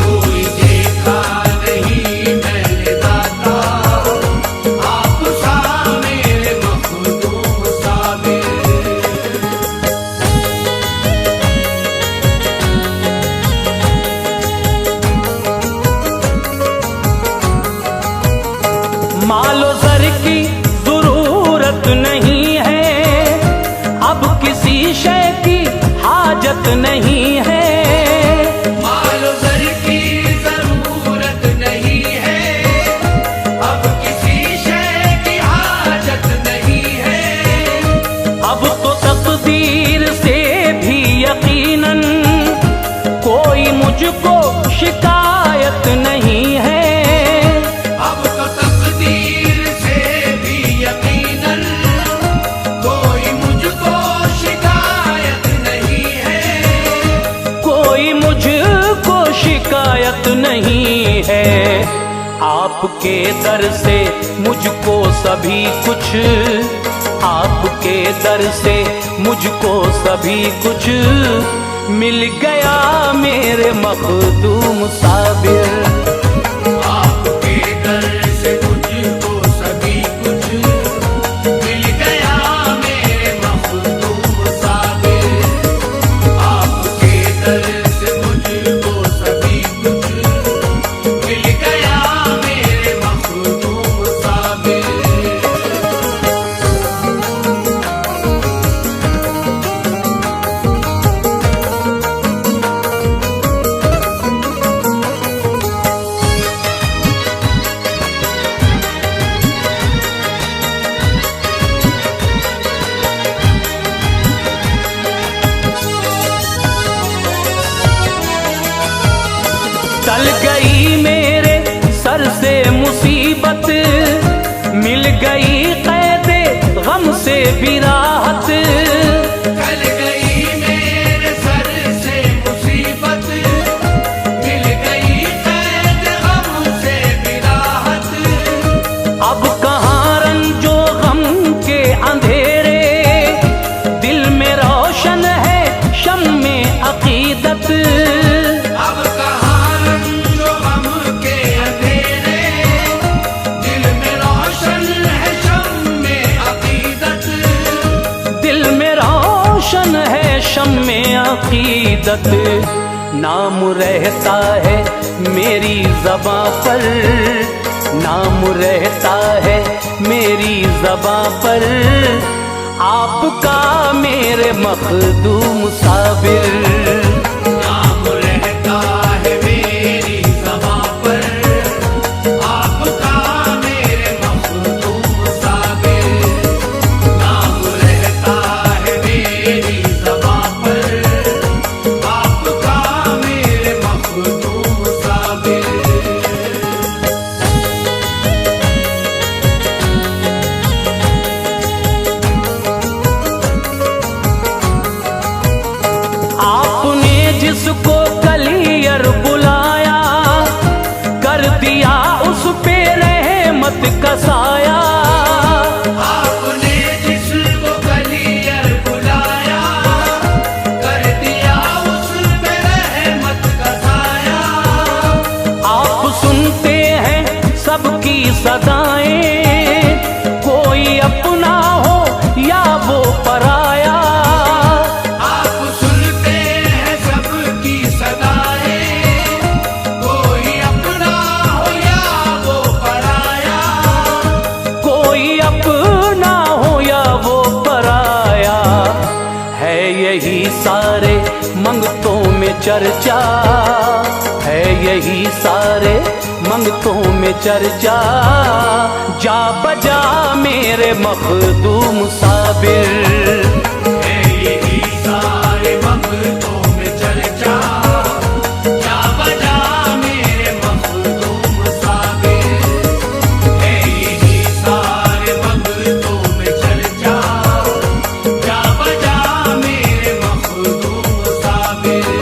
कोई देखा नहीं मैंने दाता, आप सा मेरे मखदूम साबिर। मालो zar की जरूरत नहीं है, अब किसी शय की हाजत नहीं है। मालो ज़र की जरूरत नहीं है, अब किसी शय की हाजत नहीं है। अब तो तकदीर से भी यकीनन कोई मुझको शिकायत नहीं है। अब तो तकदीर से भी यकीनन कोई मुझको शिकायत नहीं है। कोई मुझको शिकायत नहीं है। आपके दर से मुझको सभी कुछ, आपके दर से मुझको सभी कुछ मिल गया मेरे मखदूम साबिर। आपके दर से मुझको सभी कुछ मिल गया मेरे मखदूम साबिर। आपके दर से मुझको सभी कुछ मिल गया मेरे मखदूम साबिर। टल गई मेरे सर से मुसीबत, मिल गई कैदे गम से भी राहत। टल गई मेरे सर से मुसीबत, मिल गई कैद गम से भी राहत। अब कहाँ रंजो गम के अंधेरे, दिल में रोशन है शम्मे अकीदत। अब कहाँ रंजो गम के अंधेरे, दिल में रोशन है शम्मे अकीदत। दिल में रोशन है शम्मे अकीदत। नाम रहता है मेरी ज़बां पर, नाम रहता है मेरी ज़बां पर, आपका मेरे मखदूम साबिर। नाम रहता है मेरी ज़बां पर, आपका मेरे मखदूम साबिर। नाम रहता है मेरी ज़बां पर, आपका मेरे मखदूम साबिर। आपने जिसको कलियर बुलाया, कर दिया उस पे रहमत का साया। आपने जिसको कलियर बुलाया, कर दिया उस पे रहमत का साया। आप सुनते हैं सबकी सदाएं, कोई अपना हो या वो पराया। आप सुनते हैं सबकी सदाएं, कोई अपना हो या वो पराया। कोई अपना हो या वो पराया, है यही सारे मंगतों में चर्चा, है यही सारे मंगतों में चर्चा। जा बजा मेरे मखदूम साबिर। है यही सारे मंगतों में चर्चा, जा बजा मेरे मखदूम साबिर। है यही सारे मंगतों में चर्चा, जा बजा मेरे मखदूम साबिर।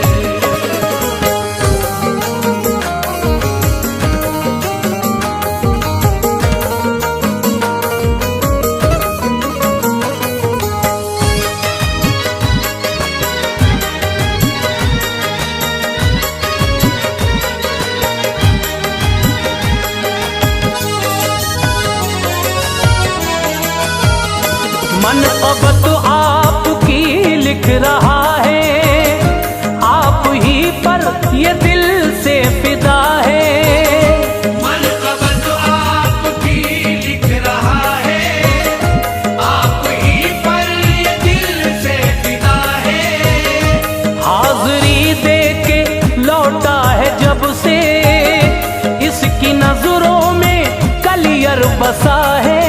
मन अब तो आपकी लिख रहा है, आप ही पर ये दिल से फिदा है। मन कबत आपकी लिख रहा है, आप ही पर ये दिल से फिदा है। हाज़री दे के लौटा है जब से, इसकी नजरों में कलियर बसा है।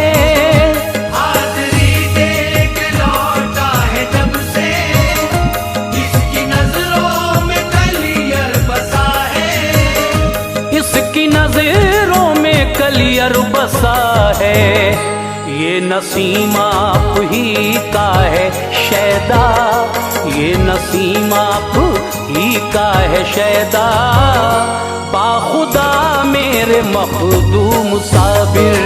हाज़री दे के लौटा है जब से, इसकी नजरों में कलियर बसा है। इसकी नजरों में कलियर बसा है। ये नसीम आप ही का है शैदा, ये नसीम आप ही का है शैदा। बाखुदा मेरे मखदूम साबिर।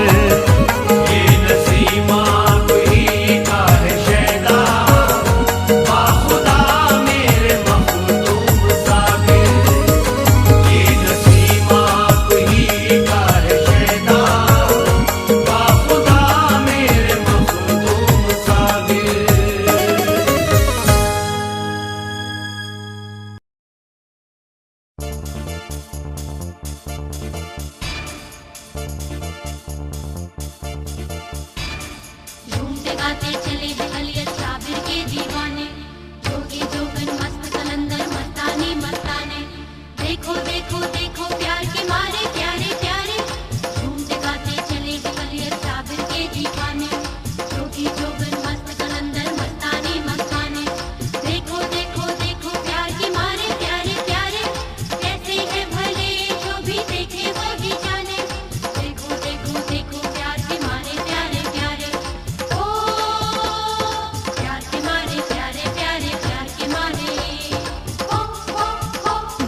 ये नसीम आप ही का है शैदा, बाखुदा मेरे मखदूम साबिर। ये नसीम आप ही का है शैदा, बाखुदा मेरे मखदूम साबिर। झूमते गाते चले हैं अलियत साबिर के दीवाने, जोगी जोगन मस्त कलंदर मस्तानी मस्ताने। देखो देखो देखो प्यार के मारे प्यारे प्यारे, झूमते गाते चले हैं अलियत साबिर के दीवाने, जोगी जोगन मस्त कलंदर मस्तानी मस्ताने। देखो देखो देखो प्यार के मारे प्यारे प्यारे, कैसे है भले जो भी देखे वो ही जाने। देखो देखो देखो प्यार के मारे प्यारे प्यारे, ओ प्यार के मारे प्यारे प्यारे, प्यार के मारे ओ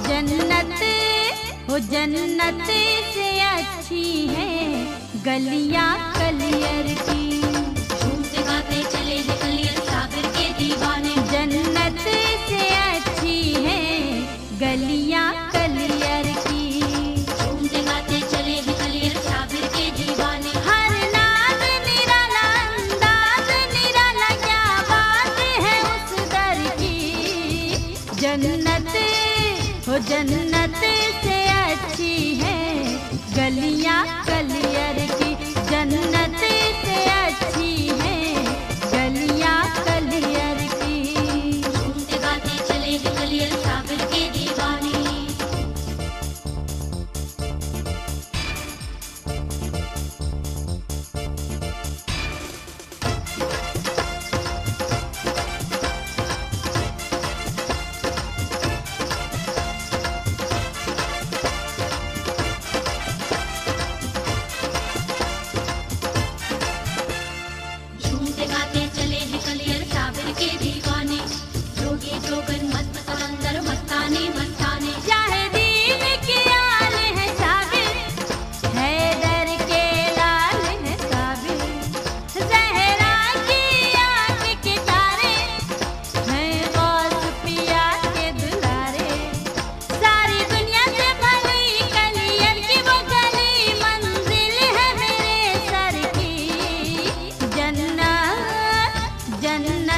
जन्नत हो जन्नत से अच्छी है गलियां कलियर की। झूमते गाते चले हैं कलियर साबिर के दीवाने, जन्नत से अच्छी है गलियां कलियर की। झूमते गाते चले हैं कलियर साबिर के दीवाने, हर नाज निराला अंदाज निराला, क्या बात है उस दर की। जन्नत हो जन्नत से अच्छी है गलियां कलियर की, जन्नत से अच्छी है गलियां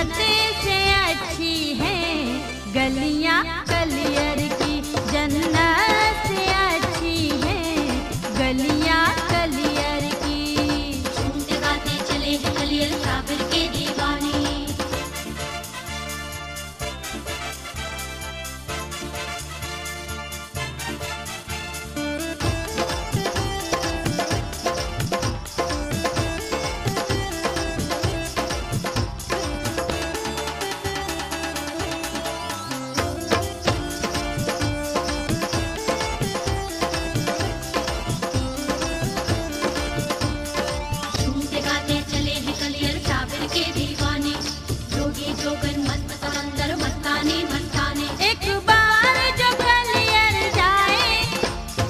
जन्नत से अच्छी है गलियां कलियर की, जन्नत से अच्छी है गलियां कलियर की। झूमते गाते चले हैं कलियर साबिर के दीवाने। झूमते गाते चले हैं कलियर साबिर के दीवाने। जोगी जोगन मस्त समंदर मस्ताने मस्ताने। एक बार जो कलियर जाए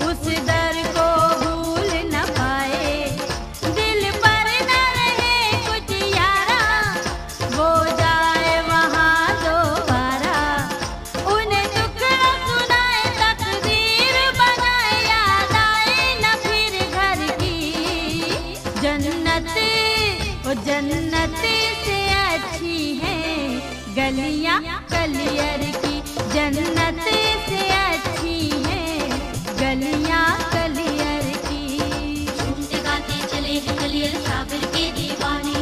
उस दर को भूल न पाए, दिल पर न रहे कुछ यारा वो जाए वहाँ दोबारा। उन्हें टुकड़ा सुनाए तकदीर बनाए, याद आए न फिर घर की जन्नत। ओ जन्नत से अच्छी है गलियां कलियर की, जन्नत से अच्छी है गलियां कलियर की। झूमते गाते चले हैं कलियर साबिर के दीवाने।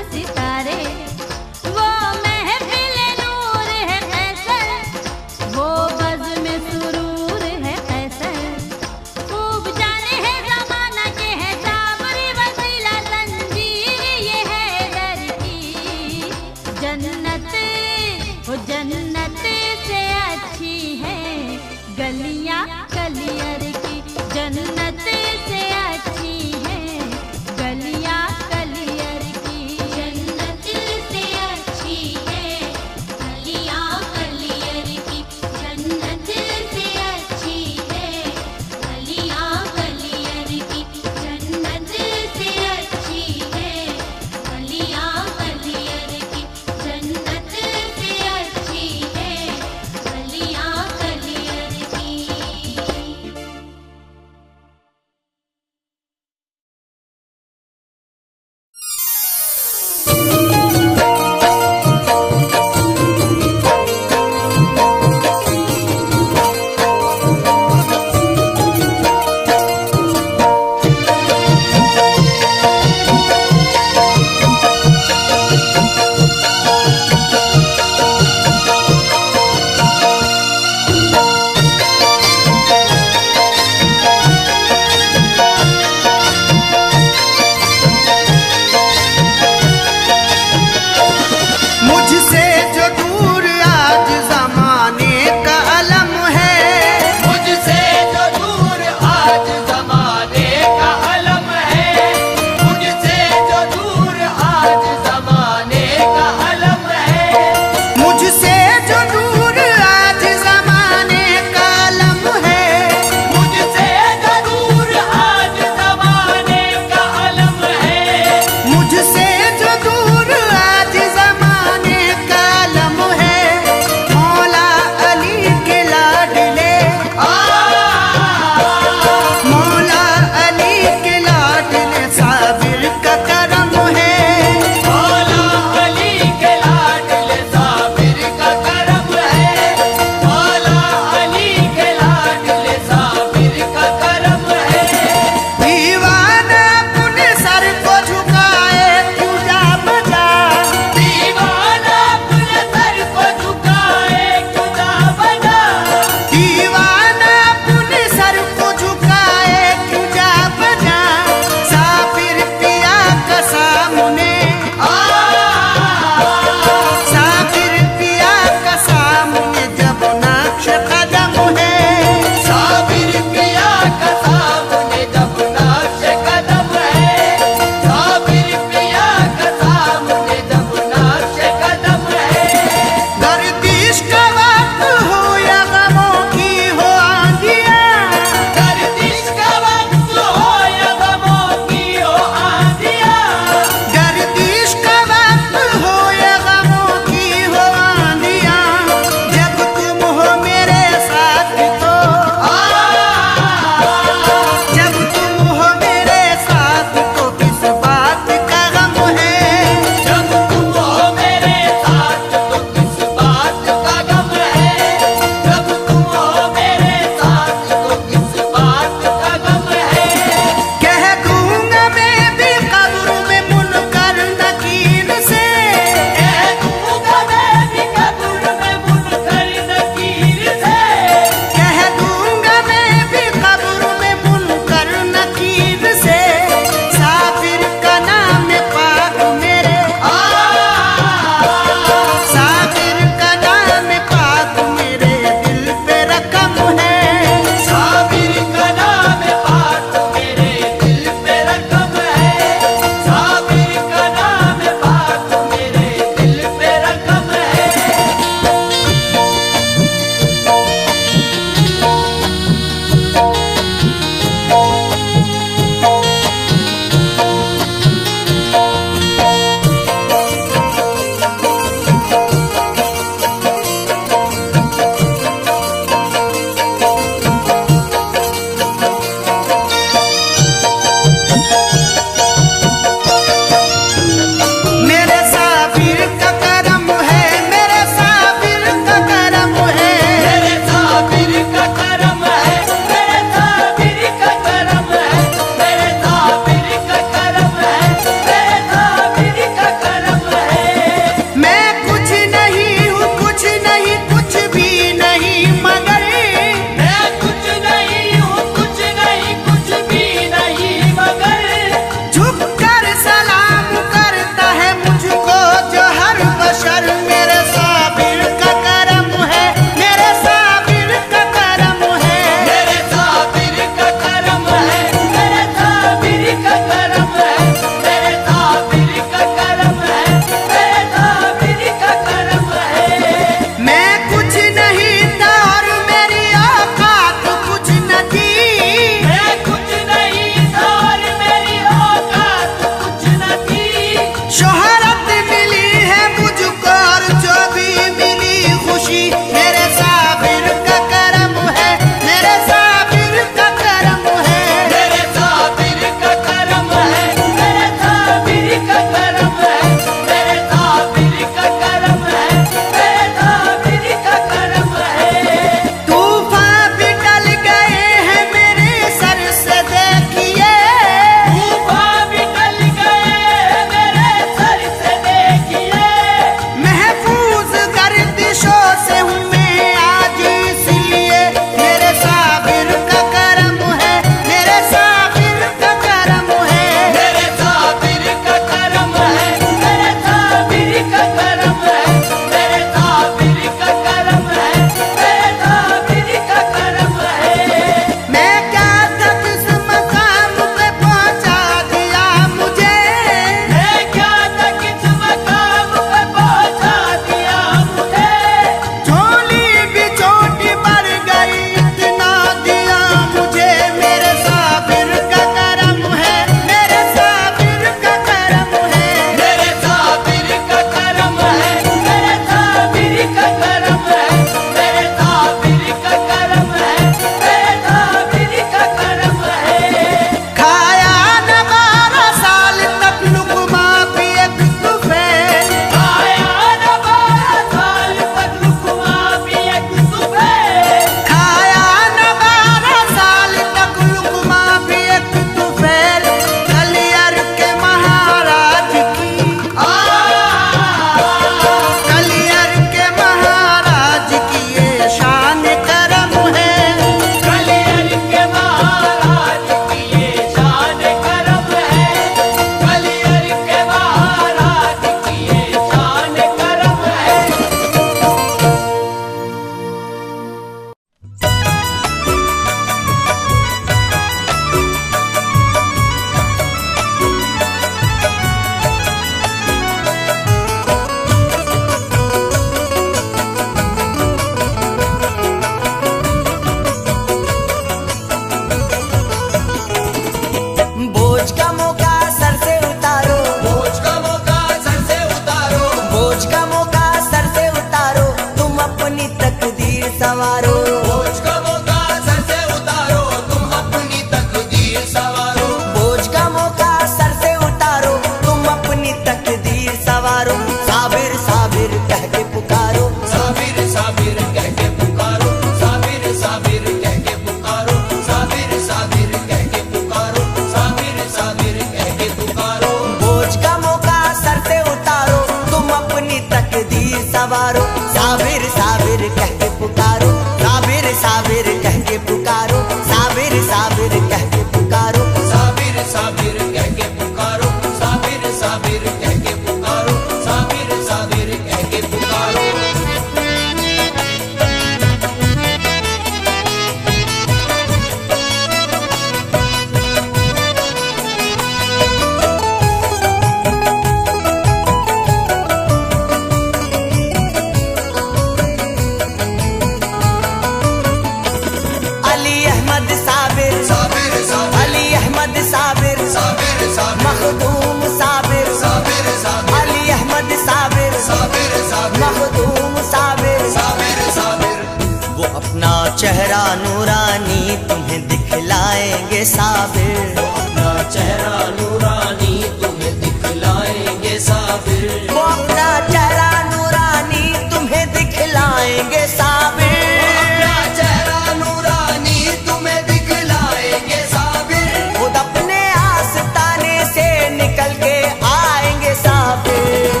दिखलाएंगे साबिर, अपना चेहरा नूरानी तुम्हें दिखलाएंगे साबिर, वो अपना चेहरा नूरानी तुम्हें दिखलाएंगे साबिर, अपना चेहरा नूरानी तुम्हें दिखलाएंगे साबिर, खुद अपने आस्ताने से निकल के आएंगे साबिर,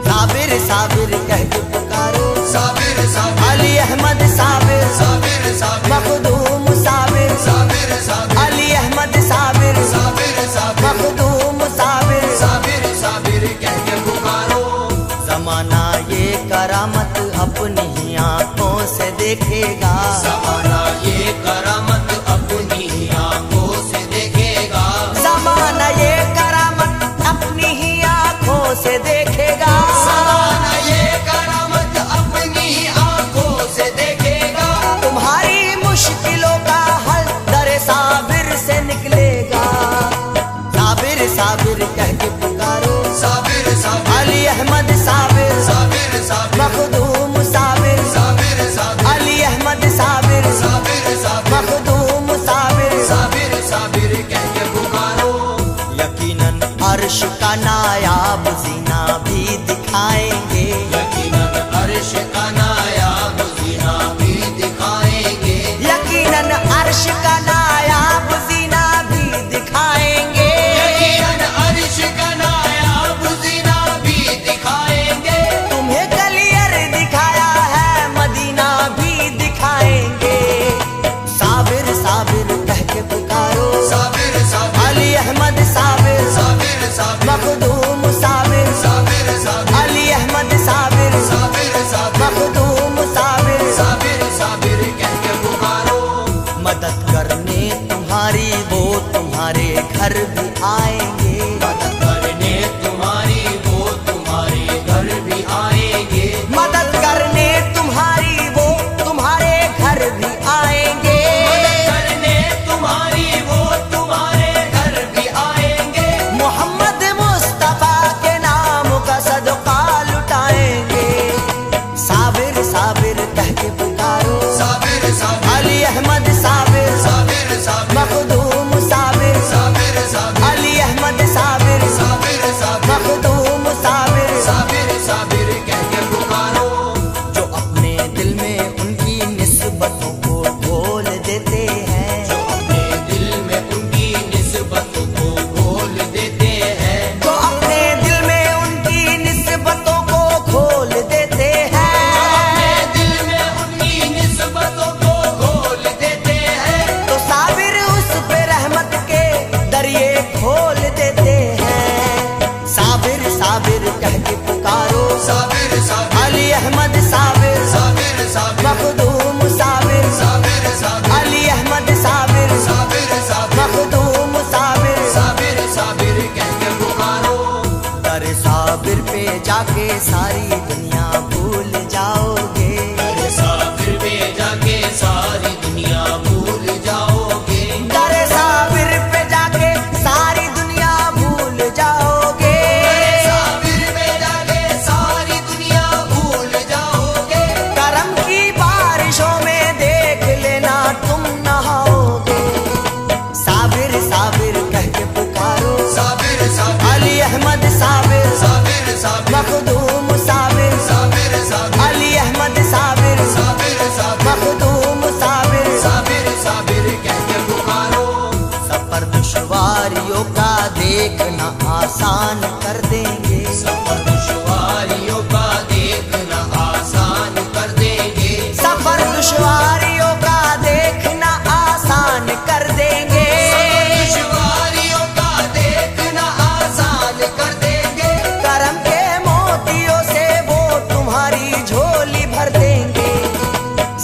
साबिर साबिर कह के पुकारो साबिर साबिर, अली अहमद साबिर, साबिर साबिर, मखदूम साबिर, साबिर साबिर, अली अहमद साबिर, साबिर साबिर, मखदूम साबिर, साबिर साबिर कह के पुकारो। जमाना ये करामत अपनी ही आंखों से देखेगा, ज़माना ये करामत अपनी आंखों से देखेगा, जमाना ये करामत अपनी ही आंखों से देखेगा, ज़माना ये करामत अपनी आंखों से देखेगा, तुम्हारी मुश्किलों का हल दर साबिर से निकलेगा, साबिर साबिर कह के पुकारो साबिर साबिर, अली अहमद साबिर, साबिर साबिर, मखदूम साबिर, साबिर साबिर, अली अहमद साबिर, साबिर साबिर, मखदूम साबिर, साबिर साबिर कह के पुकारो। यकीनन अर्श का नायाब जीना भी दिखाएंगे, यकीनन अर्श का नायाब जीना भी दिखाएंगे, यकीनन अर्श का नायाब जीना भी दिखाएंगे, यकीनन अर्श का नायाब जीना भी दिखाएंगे, तुम्हें क्लियर दिखाया है मदीना भी दिखाएंगे, साबिर साबिर कह के पुकारो साबिर साबिर, अली अहमद साबिर, साबिर साबिर, मखदूम साबिर, साबिर साबिर, अली अहमद साबिर, साबिर साबिर, मखदूम साबिर, साबिर साबिर कह के पुकारो। मदद करने तुम्हारी वो तुम्हारे घर भी आएंगे, मदद करने तुम्हारी वो तुम्हारे घर भी आएंगे, मदद करने तुम्हारी वो तुम्हारे घर भी आएंगे, मदद करने तुम्हारी वो तुम्हारे घर भी आएंगे, मोहम्मद मुस्तफा के नाम का सदका लुटाएंगे, साबिर साबिर कह के पुकारो साबिर साबिर, अली अहमद साबिर, साबिर साबिर, मखदूम साबिर, साबिर साबिर, अली अहमद साबिर, साबिर साबिर, मखदूम साबिर, साबिर साबिर कह के पुकारो। जो अपने दिल में उनकी निस्बतों को खोल देते हैं, जो अपने दिल में उनकी निस्बतों को खोल देते हैं, जो अपने दिल में उनकी निस्बतों को खोल देते हैं, अपने दिल में उनकी निस्बतों को खोल देते हैं, तो साबिर उस पे रहमत के दरिए खोल देते हैं, साबिर साबिर कह के पुकारो साबिर साबिर, अली अहमद साबिर, साबिर साबिर, मखदूम साबिर, साबिर साबिर, अली अहमद साबिर, साबिर साबिर, मखदूम साबिर, साबिर साबिर कह के पुकारो। दर साबिर पे जाके सारी दुनिया भूल जाओगे, अरे साबिर पे जाके सारी दुनिया भूल जाओगे, दर साबिर पे जाके सारी दुनिया भूल जाओगे, अरे साबिर पे जाके सारी दुनिया भूल जाओगे, करम की बारिशों में देख लेना तुम नहाओगे, साबिर साबिर कह के पुकारो साबिर साबिर, अली अहमद साबिर, साबिर साबिर, मखदूम साबिर, साबिर साबिर, अली अहमद साबिर, साबिर साबिर, मखदूम साबिर, साबिर साबिर कह के पुकारो। सफर दुश्वारियों का देखना आसान कर देंगे, सफर दुश्वारियों का देखना आसान कर देंगे, सफर दुश्वारियों का देखना आसान कर देंगे, दुश्वारियों का देखना आसान कर देंगे, करम के मोतियों से वो तुम्हारी झोली भर देंगे,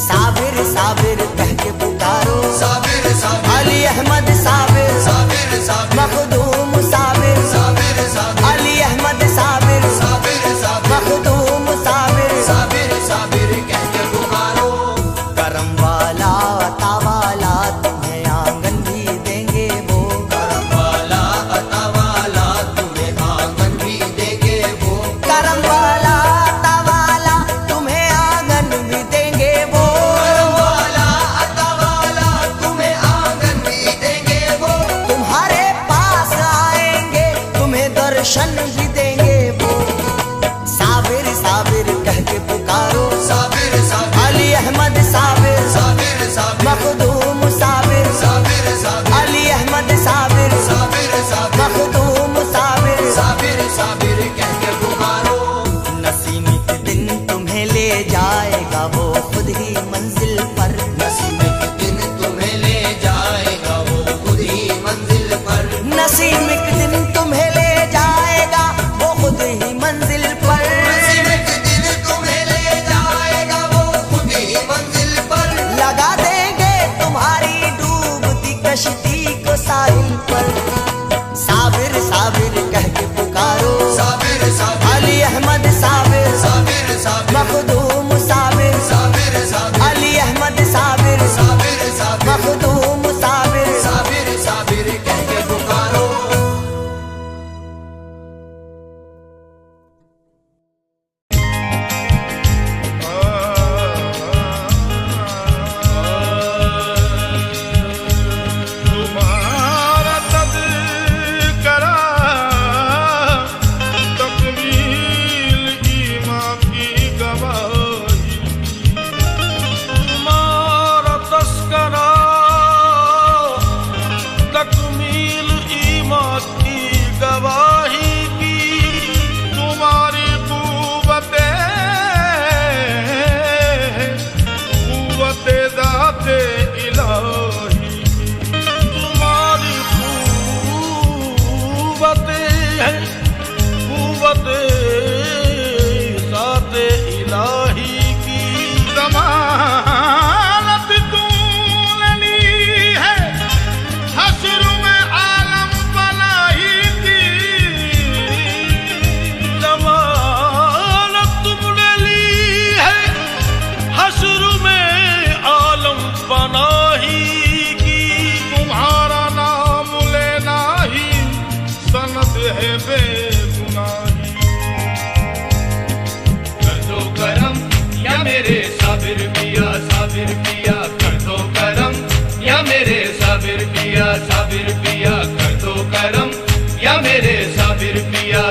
साबिर साबिर कह के पुकारो साबिर साबिर, अली अहमद साबिर, साबिर साबिर, मखदूम साबिर, साबिर साबिर, अली अहमद साबिर, साबिर दर्शन भी देंगे वो। साबिर साबिर कह के पुकारो, साबिर साबिर अली अहमद साबिर, साबिर साबिर मखदूम साबिर, साबिर साबिर अली अहमद साबिर, साबिर साबिर मखदूम साबिर, साबिर साबिर कह के पुकारो। नसीमी के दिन तुम्हें ले जाएगा वो खुद ही मंजिल पर। नसीम के दिन तुम्हें ले जाएगा वो खुद ही मंजिल पर। नसीम के दिन तुम्हें ले जाएगा वो खुद ही मंजिल पर। नसीम के दिन तुम्हें ले जाएगा वो खुद ही मंजिल पर। लगा देंगे तुम्हारी डूबती कश्ती को साहिल पर। साबिर साबिर कह के पुकारो, साबिर साबिर अली अहमद साबिर, साबिर साबिर मखदूम साबिर, साबिर साबिर अली अहमद साबिर, साबिर साबिर मखदूम साबिर। साबिर साबिर कह के पुकारो। तुम्हारा तज़किरा तकमील ईमान की गवाही। तुम्हारा तज़किरा तकमील ईमान की गवाही की। तुम्हारी कुव्वते ज़ाते इलाही। तुम्हारी कुव्वत ज़ाते इलाही की। ज़मानत तूने ली है हश्र में आलम पनाही की। ज़मानत तुमने ली है हश्र में आलम पनाही की। तुम्हारा नाम लेना ही सनद है बेगुनाही। कर दो करम या मेरे साबिर पिया, साबिर पिया कर दो करम या मेरे साबिर पिया, साबिर पिया कर दो करम या मेरे साबिर पिया।